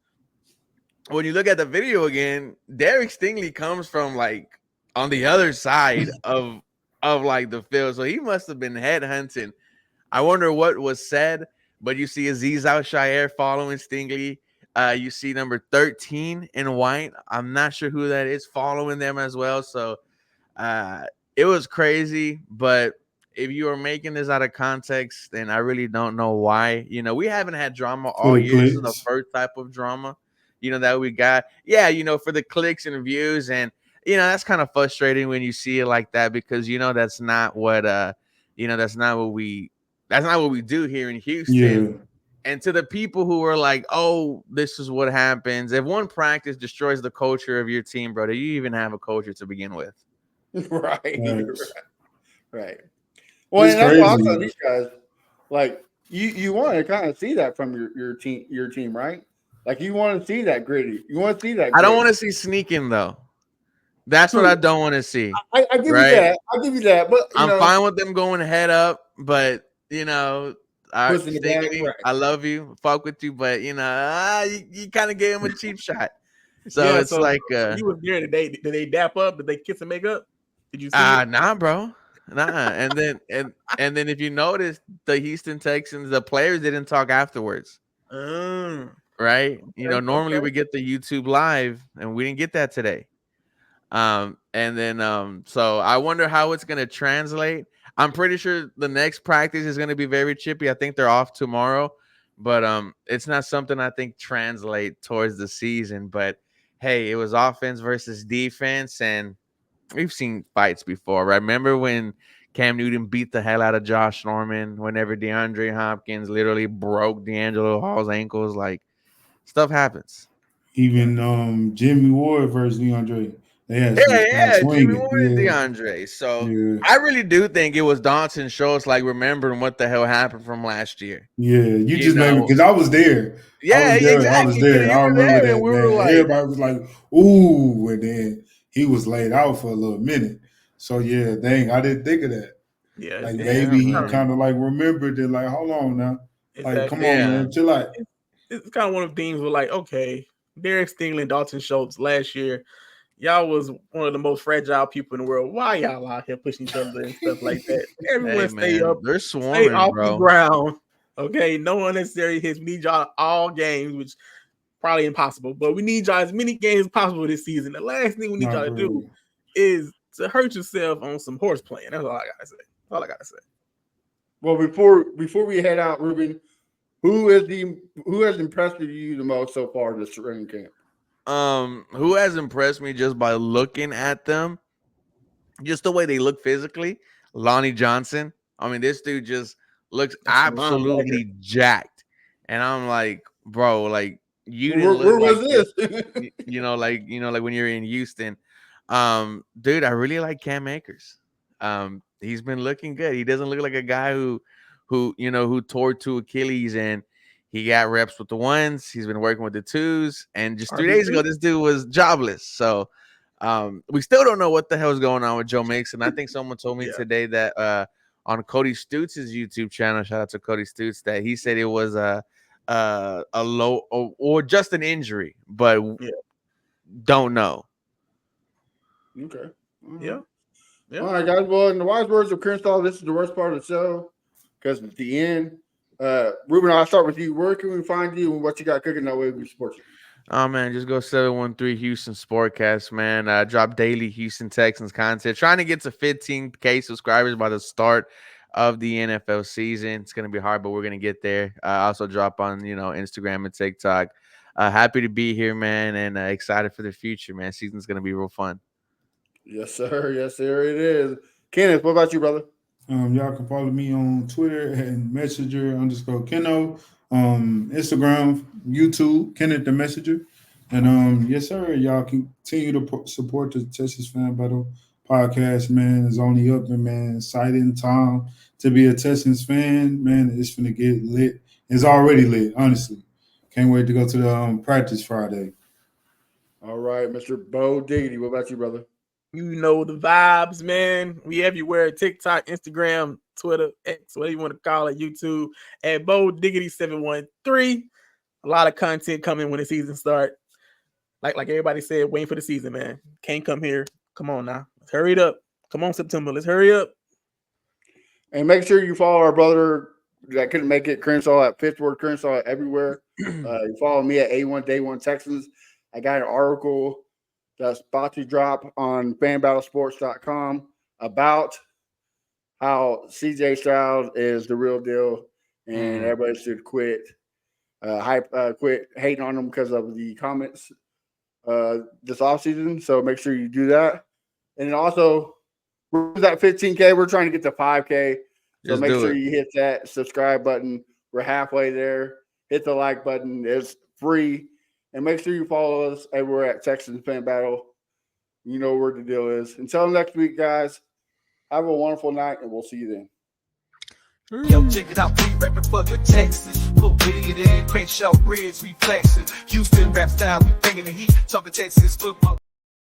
when you look at the video again, Derek Stingley comes from like on the other side of like the field. So he must have been head hunting. I wonder what was said, but you see Aziz Al-Shaair following Stingley. You see number 13 in white. I'm not sure who that is following them as well. So it was crazy, but if you are making this out of context, then I really don't know why. We haven't had drama all year. This is the first type of drama, that we got. Yeah, for the clicks and views, and that's kind of frustrating when you see it like that because that's not what that's not what we do here in Houston. Yeah. And to the people who are like, oh, this is what happens. If one practice destroys the culture of your team, bro, do you even have a culture to begin with? Right. Nice. Right. Well, It's and that's why I crazy. tell these guys, like, you want to kind of see that from your team, right? Like you want to see that gritty. You want to see that. I don't want to see sneaking though. That's what I don't want to see. I give you that. I give you that. But I'm fine with them going head up, but I love you, fuck with you, but you kind of gave him a cheap shot. So Yeah, it's like you was there today. Did they dap up? Did they kiss and make up? Did you see? Nah, bro. Nah. And then if you notice, the Houston Texans, the players didn't talk afterwards. Right? Normally we get the YouTube live, and we didn't get that today. And then so I wonder how it's gonna translate. I'm pretty sure the next practice is gonna be very chippy. I think they're off tomorrow, but it's not something I think translate towards the season. But hey, it was offense versus defense, and we've seen fights before, right? Remember when Cam Newton beat the hell out of Josh Norman whenever DeAndre Hopkins literally broke D'Angelo Hall's ankles? Like, stuff happens. Even Jimmy Ward versus DeAndre. They had some Yeah, Jimmy swinging. Ward and DeAndre. So Yeah. I really do think it was Dalton Schultz, like remembering what the hell happened from last year. Yeah, you just made me because I was there. Yeah, exactly. I was there. I remember that. We Man. were like, everybody was like, "Ooh," and then he was laid out for a little minute. So yeah, dang, I didn't think of that. Yeah, Like yeah, maybe he man. kind of like remembered it. Like, hold on now. Like, come on, man, chill out. It's kind of one of the things where, like, okay, Derek Stingley and Dalton Schultz last year, y'all was one of the most fragile people in the world. Why y'all out here pushing each other and stuff like that? Everyone stay up, they're stay swarming, off bro. the ground. Okay, no unnecessary hits. We need y'all all games, which probably impossible, but we need y'all as many games as possible this season. The last thing we need y'all to do is to hurt yourself on some horse playing. That's all I gotta say. That's all I gotta say. Well, before we head out, Ruben, who has impressed you the most so far this training camp? Who has impressed me just by looking at them, just the way they look physically? Lonnie Johnson. I mean, this dude just looks absolutely jacked, and I'm like, bro, like you didn't look where like was this? like when you're in Houston. Dude, I really like Cam Akers. He's been looking good. He doesn't look like a guy who tore two Achilles and He got reps with the ones. He's been working with the twos. And just 3 RB2? days ago, this dude was jobless. So we still don't know what the hell is going on with Joe Mixon. I think someone told me today that on Cody Stutes' YouTube channel, shout out to Cody Stutes, that he said it was a low or just an injury, but don't know. Okay. Yeah. All right, guys. Well, in the wise words of Crenshaw, this is the worst part of the show because at the end, Ruben, I'll start with you. Where can we find you and what you got cooking that way we support you? Oh man, just go 713 Houston Sportcast, man. Drop daily Houston Texans content. Trying to get to 15K subscribers by the start of the NFL season. It's gonna be hard, but we're gonna get there. Also drop on Instagram and TikTok. Happy to be here, man, and excited for the future, man. Season's gonna be real fun. Yes, sir. Yes, sir. It is. Kenneth, what about you, brother? Y'all can follow me on Twitter and Messenger_Keno, Instagram, YouTube, Kenneth the Messenger. And yes, sir, y'all continue to support the Texas Fan Battle podcast, man. It's only up, and man, exciting time to be a Texans fan, man. It's gonna get lit. It's already lit, honestly. Can't wait to go to the practice Friday. All right, Mr. Bo Diggity, what about you, brother? You know the vibes, man. We everywhere: TikTok, Instagram, Twitter, X, whatever you want to call it, YouTube, at Bo Diggity 713. A lot of content coming when the season starts. Like everybody said, waiting for the season, man. Can't come here. Come on now. Let's hurry it up. Come on, September. Let's hurry up. And make sure you follow our brother that couldn't make it, Crenshaw, at Fifth Word Crenshaw everywhere. You follow me at A1 Day 1 Texans. I got an article that's about to drop on fanbattlesports.com about how CJ Stroud is the real deal and everybody should quit quit hating on him because of the comments this offseason. So make sure you do that. And then also, we're at 15K. We're trying to get to 5K. So Just make do sure it. you hit that subscribe button. We're halfway there. Hit the like button. It's free. And make sure you follow us everywhere at Texans Fan Battle. You know where the deal is. Until next week, guys, have a wonderful night, and we'll see you then. Yo, check it out, we rapping for the Texans. Put it in, Crenshaw Bridge, we flexing. Houston rap style, we bringing the heat. Talking Texas football.